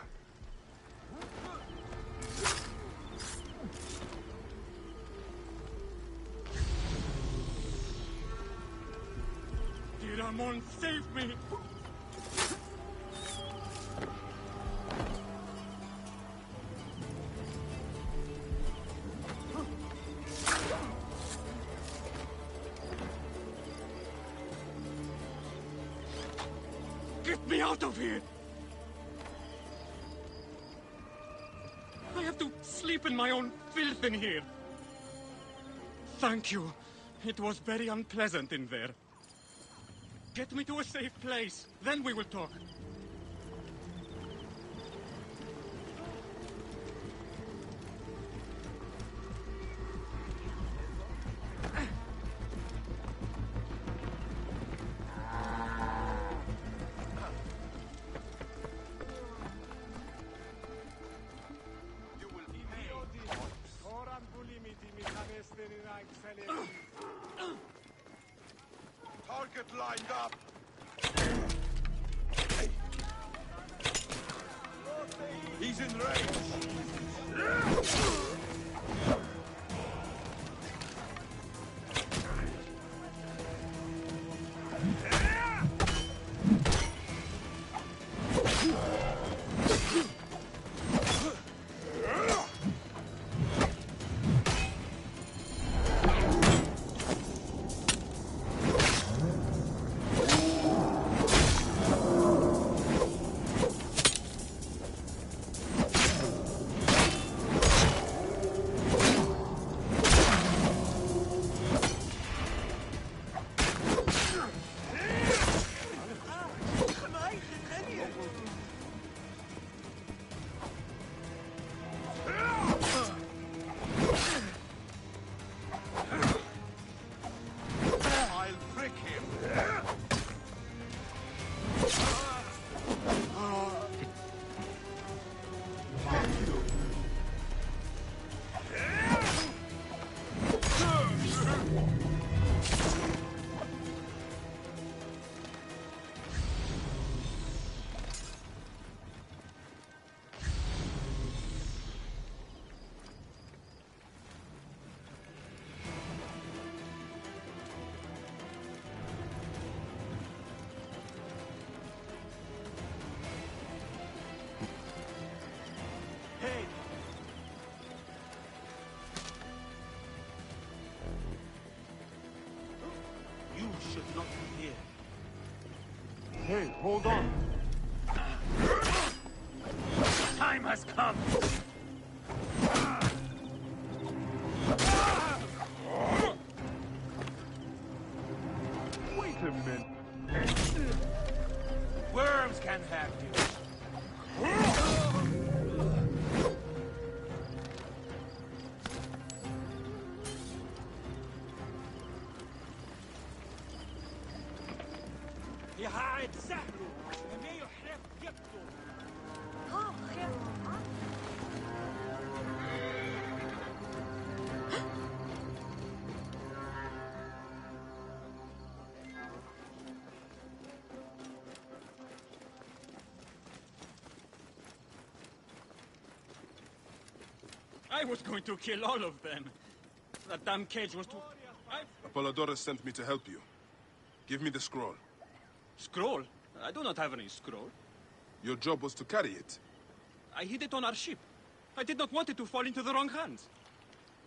Dear Amon, save me! Get me out of here! I have to sleep in my own filth in here. Thank you. It was very unpleasant in there. Get me to a safe place, then we will talk. Target lined up. He's in range. Should not be here. Hey, hold on. Time has come! Wait a minute. Where can have you. I was going to kill all of them. That damn cage was too... Apollodorus sent me to help you. Give me the scroll. Scroll? I do not have any scroll. Your job was to carry it. I hid it on our ship. I did not want it to fall into the wrong hands.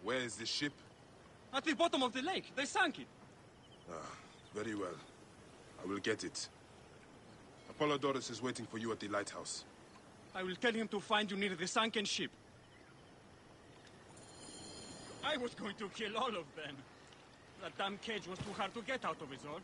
Where is the ship? At the bottom of the lake. They sank it. Ah, very well. I will get it. Apollodorus is waiting for you at the lighthouse. I will tell him to find you near the sunken ship. I was going to kill all of them. That damn cage was too hard to get out of, is all.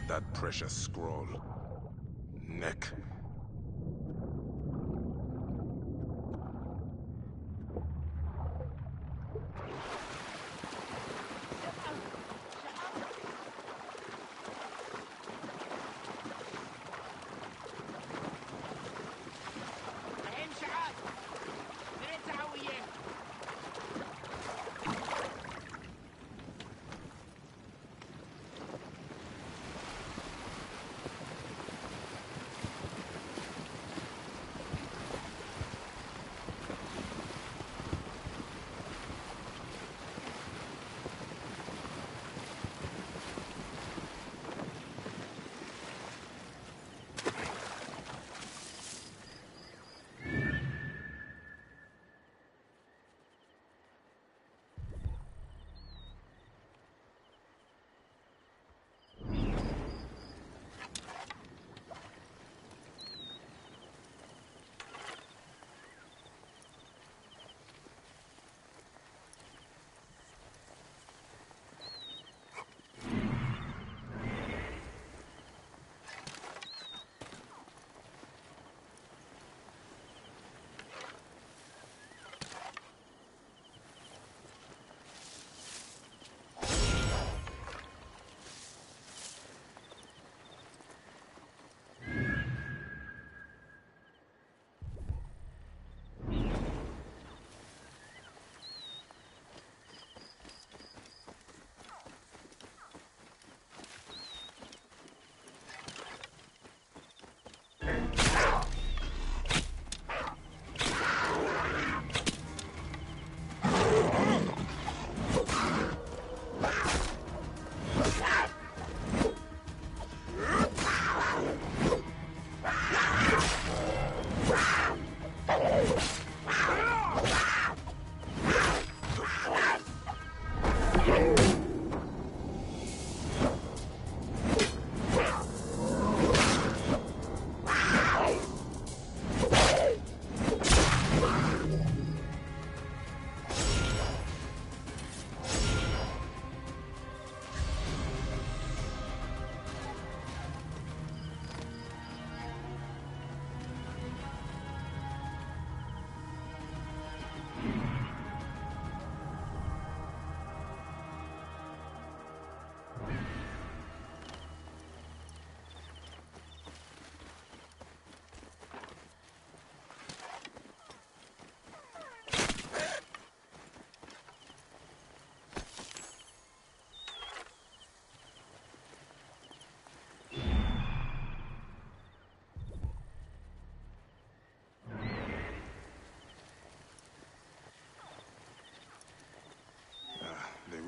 That precious scroll. Neck.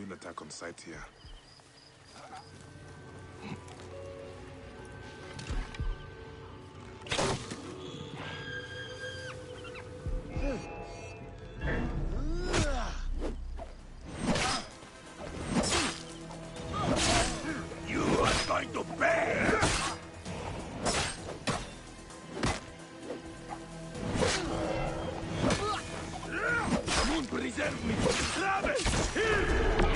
We'll attack on sight here. You are going to pay! Moon preserve me! Travel!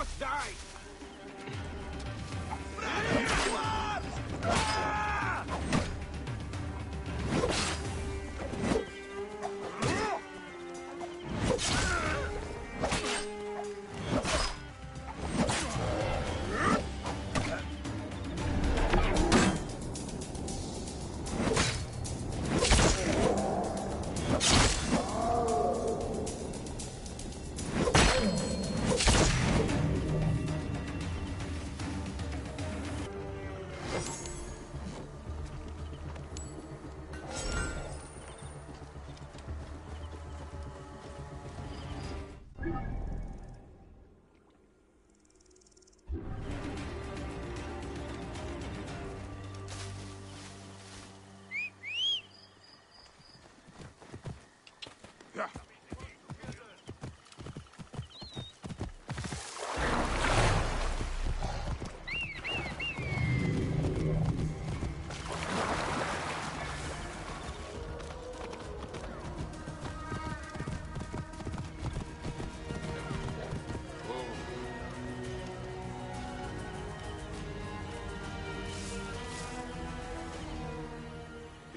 must die!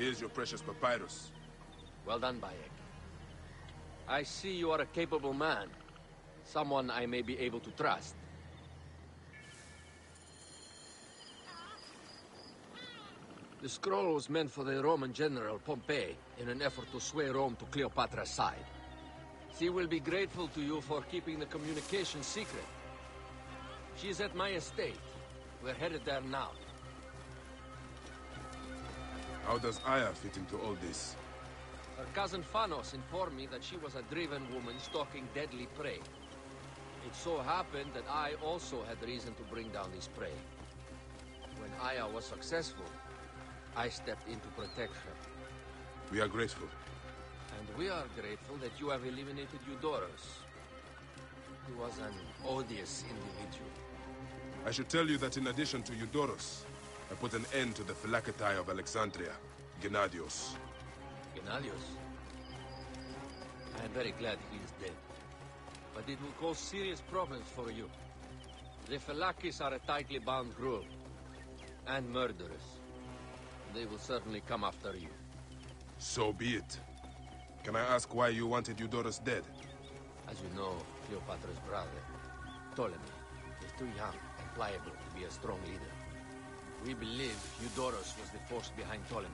Here's your precious papyrus. Well done, Bayek. I see you are a capable man. Someone I may be able to trust. The scroll was meant for the Roman general Pompey in an effort to sway Rome to Cleopatra's side. She will be grateful to you for keeping the communication secret. She is at my estate. We're headed there now. How does Aya fit into all this? Her cousin Phanos informed me that she was a driven woman stalking deadly prey. It so happened that I also had reason to bring down this prey. When Aya was successful, I stepped in to protect her. We are grateful. And we are grateful that you have eliminated Eudoros. He was an odious individual. I should tell you that in addition to Eudoros, I put an end to the Phylactery of Alexandria, Gennadios. Gennadios? I am very glad he is dead. But it will cause serious problems for you. The Phylakis are a tightly bound group. And murderers. They will certainly come after you. So be it. Can I ask why you wanted Eudoros dead? As you know, Cleopatra's brother, Ptolemy, is too young and pliable to be a strong leader. We believe Eudoros was the force behind Ptolemy,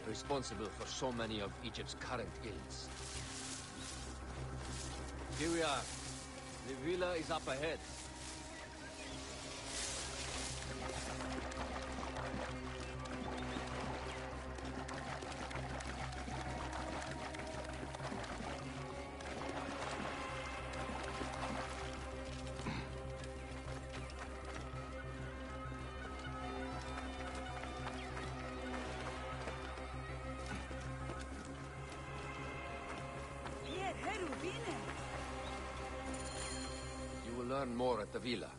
responsible for so many of Egypt's current ills. Here we are. The villa is up ahead. Learn more at the villa.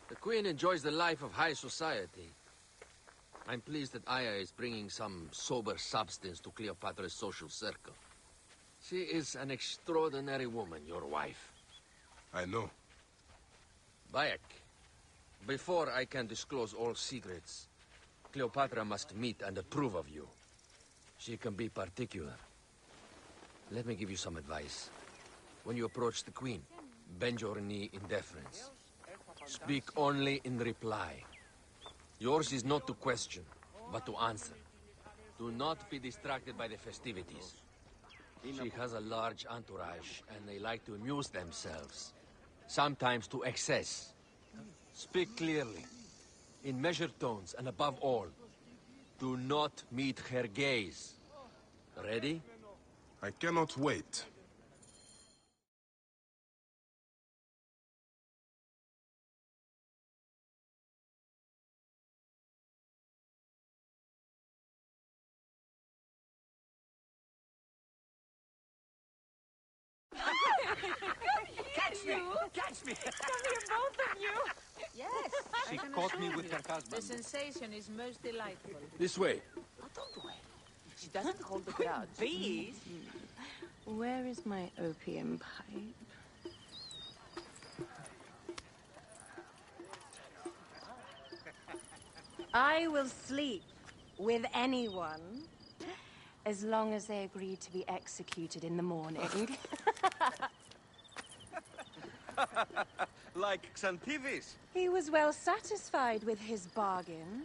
The Queen enjoys the life of high society. I'm pleased that Aya is bringing some sober substance to Cleopatra's social circle. She is an extraordinary woman, your wife. I know. Bayek, before I can disclose all secrets, Cleopatra must meet and approve of you. She can be particular. Let me give you some advice. When you approach the Queen, bend your knee in deference. Speak only in reply. Yours is not to question, but to answer. Do not be distracted by the festivities. She has a large entourage, and they like to amuse themselves. Sometimes to excess. Speak clearly, in measured tones, and above all, do not meet her gaze. Ready? I cannot wait. Catch me! Catch me! Come here, both of you! Yes, She I can caught assure me with you, her husband. The sensation is most delightful. This way. Oh, don't worry. She doesn't hold the grudge. Please. Where is my opium pipe? I will sleep with anyone as long as they agree to be executed in the morning. Like Xantivis. He was well satisfied with his bargain.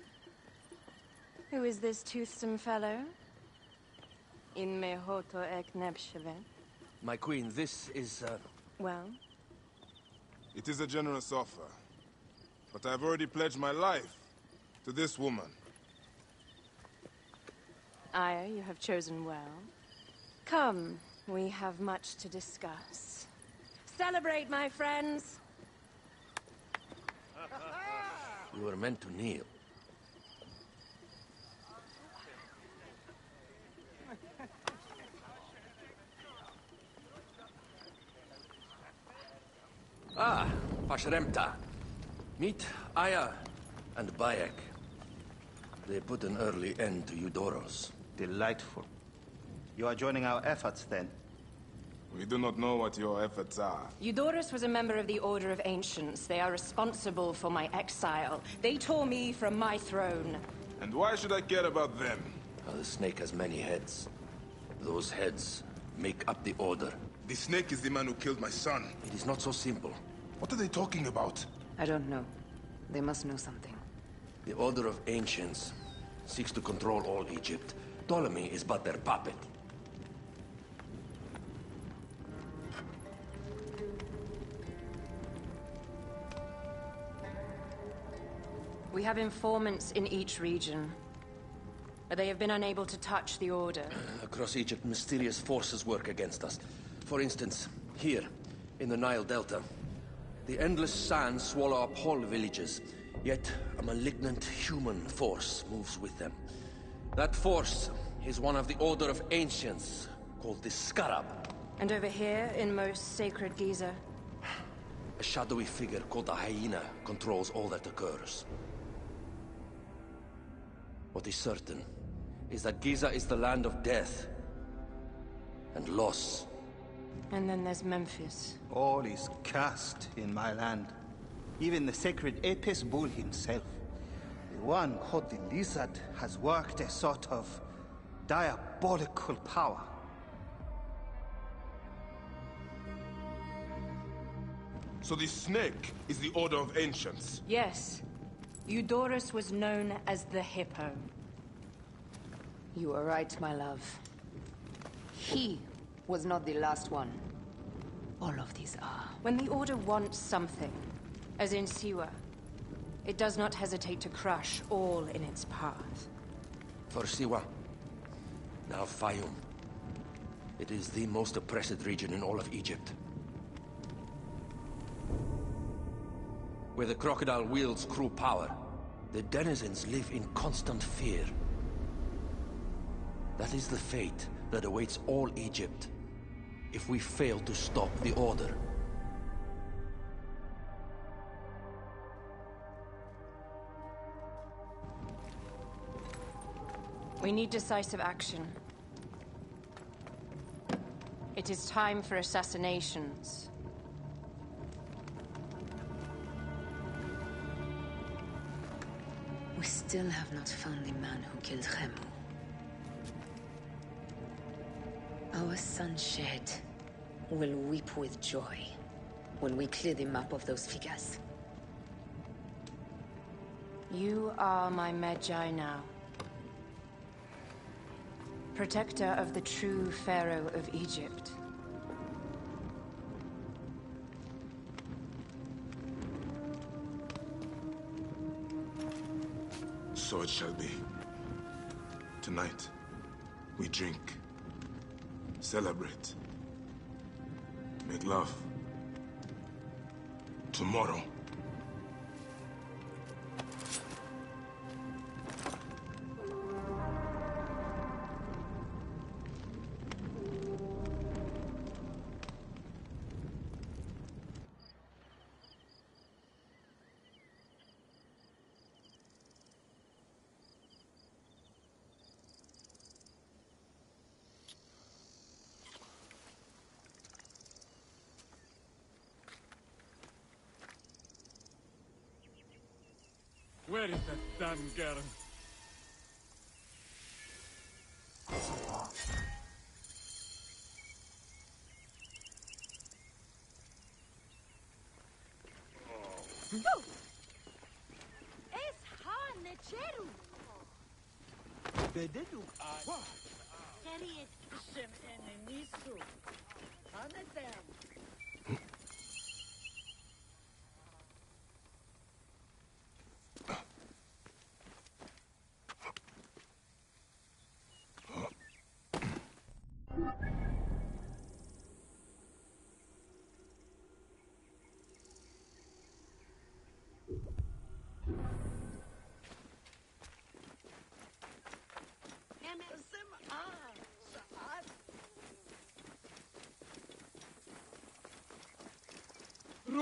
Who is this toothsome fellow? In mehoto ek nebshevet. My queen, this is, Well? It is a generous offer. But I've already pledged my life to this woman. Aya, you have chosen well. Come, we have much to discuss. Celebrate, my friends! you were meant to kneel. Ah, Pashremta. Meet Aya and Bayek. They put an early end to Eudoros. Delightful. You are joining our efforts, then? We do not know what your efforts are. Eudoros was a member of the Order of Ancients. They are responsible for my exile. They tore me from my throne. And why should I care about them? The snake has many heads. Those heads make up the Order. The snake is the man who killed my son. It is not so simple. What are they talking about? I don't know. They must know something. The Order of Ancients seeks to control all Egypt. Ptolemy is but their puppet. We have informants in each region. but they have been unable to touch the Order. Across Egypt, mysterious forces work against us. For instance, here, in the Nile Delta, the endless sands swallow up whole villages, yet a malignant human force moves with them. That force is one of the Order of Ancients, called the Scarab. And over here, in most sacred Giza? A shadowy figure called the Hyena controls all that occurs. What is certain is that Giza is the land of death and loss. And then there's Memphis. All is cursed in my land. Even the sacred Apis bull himself. The one called the Lizard has worked a sort of diabolical power. So the snake is the Order of Ancients? Yes. Eudorus was known as the Hippo. You are right, my love. He was not the last one. All of these are. When the Order wants something, as in Siwa, it does not hesitate to crush all in its path. For Siwa, now Fayum. It is the most oppressed region in all of Egypt. Where the crocodile wields cruel power, the denizens live in constant fear. That is the fate that awaits all Egypt if we fail to stop the Order. We need decisive action. It is time for assassinations. We still have not found the man who killed Khemu. Our son Shed will weep with joy when we clear the map of those figures. You are my Magi now. Protector of the true Pharaoh of Egypt. So it shall be. Tonight, we drink, celebrate, make love. Tomorrow, Where is that damn girl?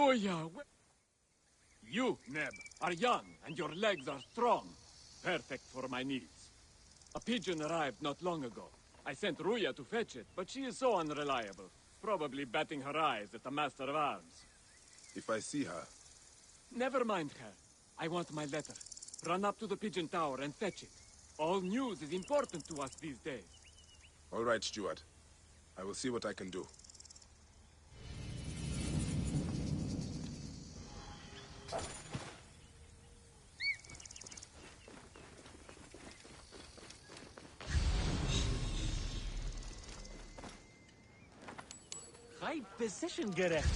Roya, you, Neb, are young and your legs are strong. Perfect for my needs. A pigeon arrived not long ago. I sent Ruya to fetch it, but she is so unreliable. Probably batting her eyes at the Master of Arms. if I see her... Never mind her. I want my letter. Run up to the pigeon tower and fetch it. All news is important to us these days. All right, Steward. I will see what I can do. High position gerecht.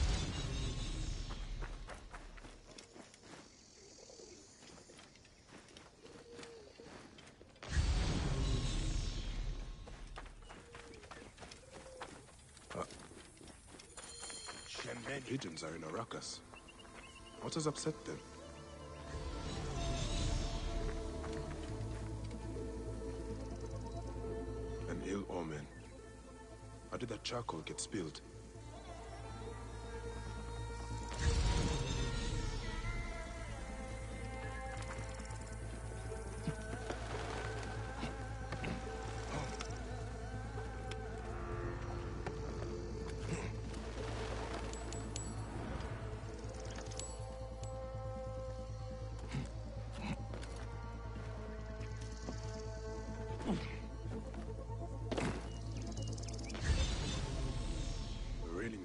pigeons are in a ruckus. What has upset them? An ill omen. How did that charcoal get spilled?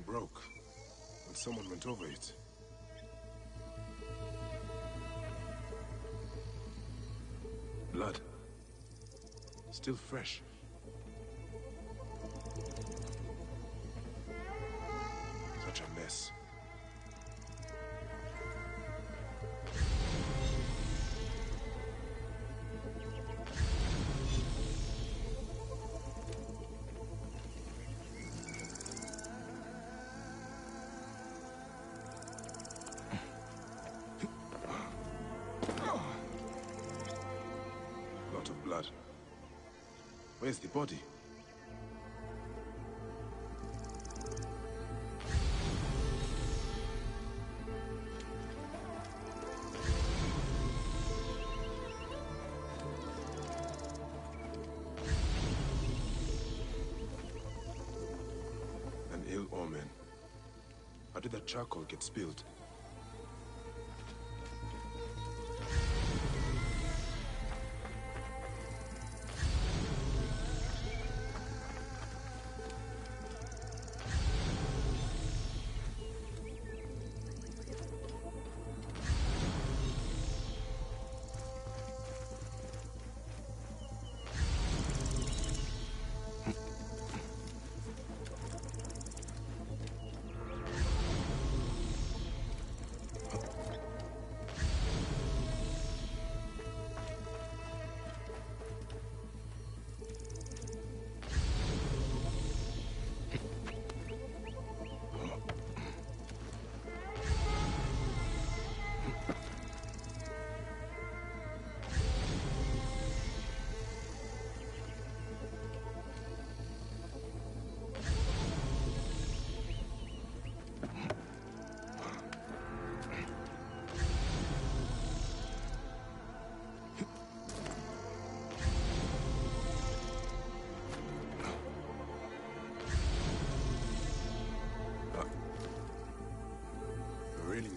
Broke, and someone went over it. Blood. Still fresh. Such a mess. Blood. Where's the body? An ill omen. How did that charcoal get spilled?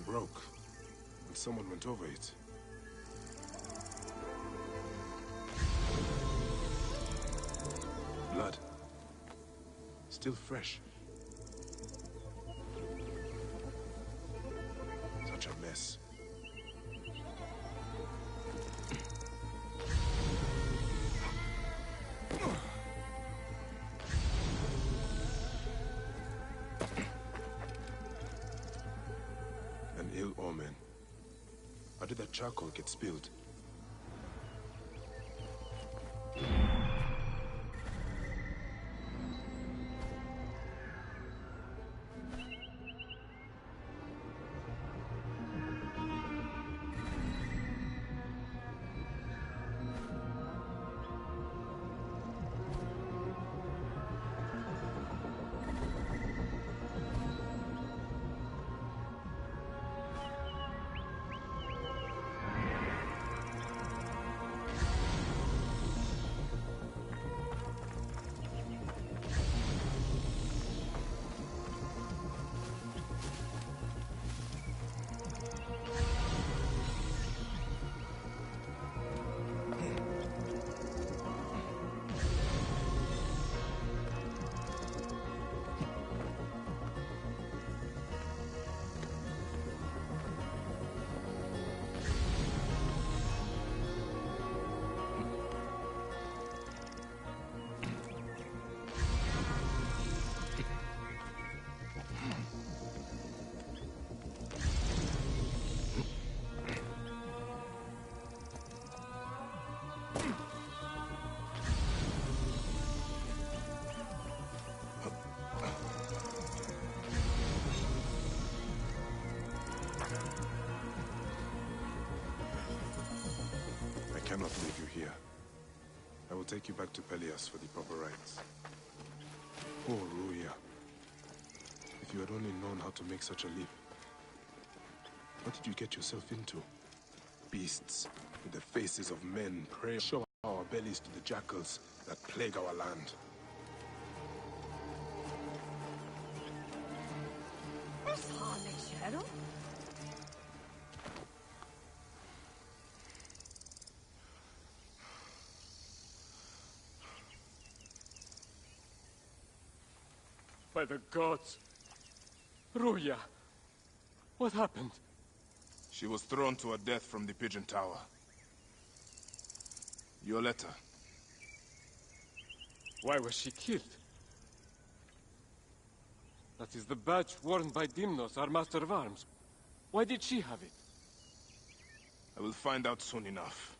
Broke, and someone went over it. Blood. Still fresh. Such a mess. An ill omen. How did that charcoal get spilled? not leave you here. I will take you back to Pelias for the proper rites. Oh, Ruya. If you had only known how to make such a leap. What did you get yourself into? Beasts with the faces of men prey show our bellies to the jackals that plague our land. By the gods! Ruya! What happened? She was thrown to her death from the Pigeon Tower. Your letter. Why was she killed? That is the badge worn by Dimnos, our master of arms. Why did she have it? I will find out soon enough.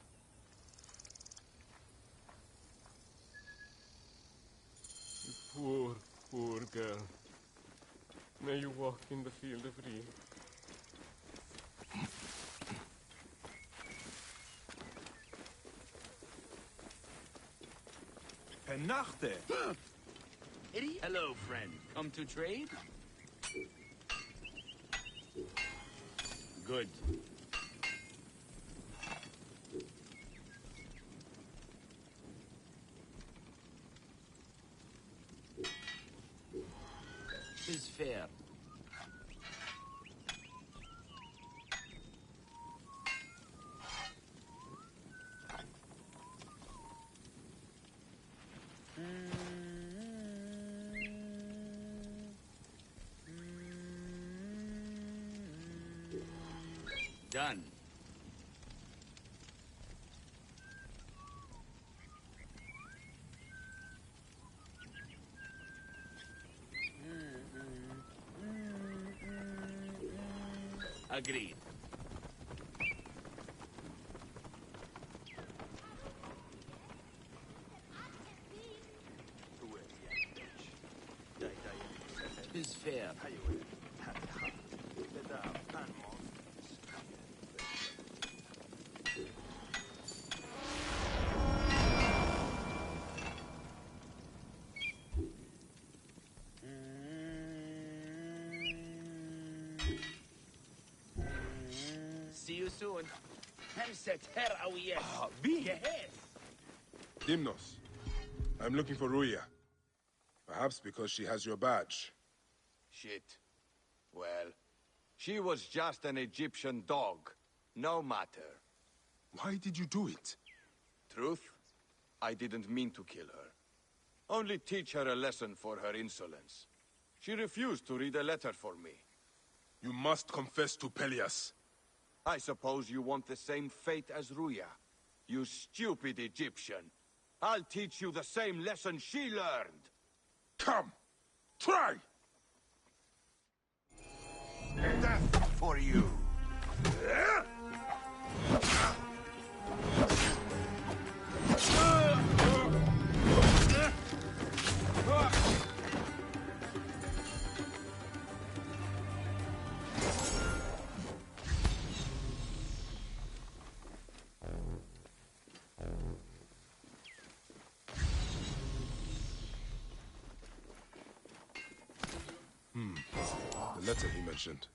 You poor, poor girl. May you walk in the field of Reen. Penachte! Hello, friend. Come to trade? Good. Is fair. Done. Agreed. Is fair. See you soon. Dimnos, I'm looking for Ruya. Perhaps because she has your badge. Shit. Well, she was just an Egyptian dog. No matter. Why did you do it? Truth? I didn't mean to kill her. Only teach her a lesson for her insolence. She refused to read a letter for me. You must confess to Pelias. I suppose you want the same fate as Ruya. You stupid Egyptian. I'll teach you the same lesson she learned. Come! Try! Death for you! The letter he mentioned.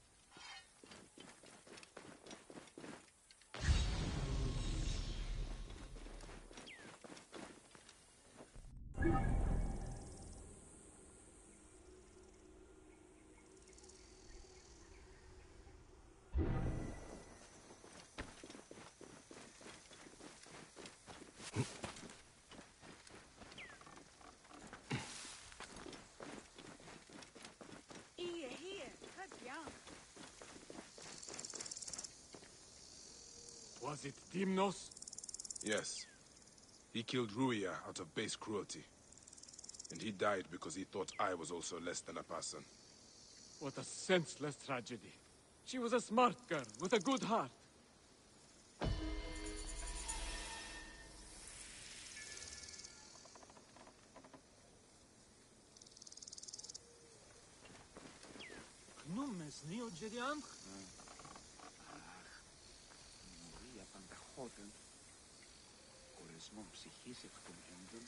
Was it Dimnos? Yes. He killed Ruya out of base cruelty. And he died because he thought I was also less than a person. What a senseless tragedy. She was a smart girl with a good heart. Is mon psychische hem hem doen?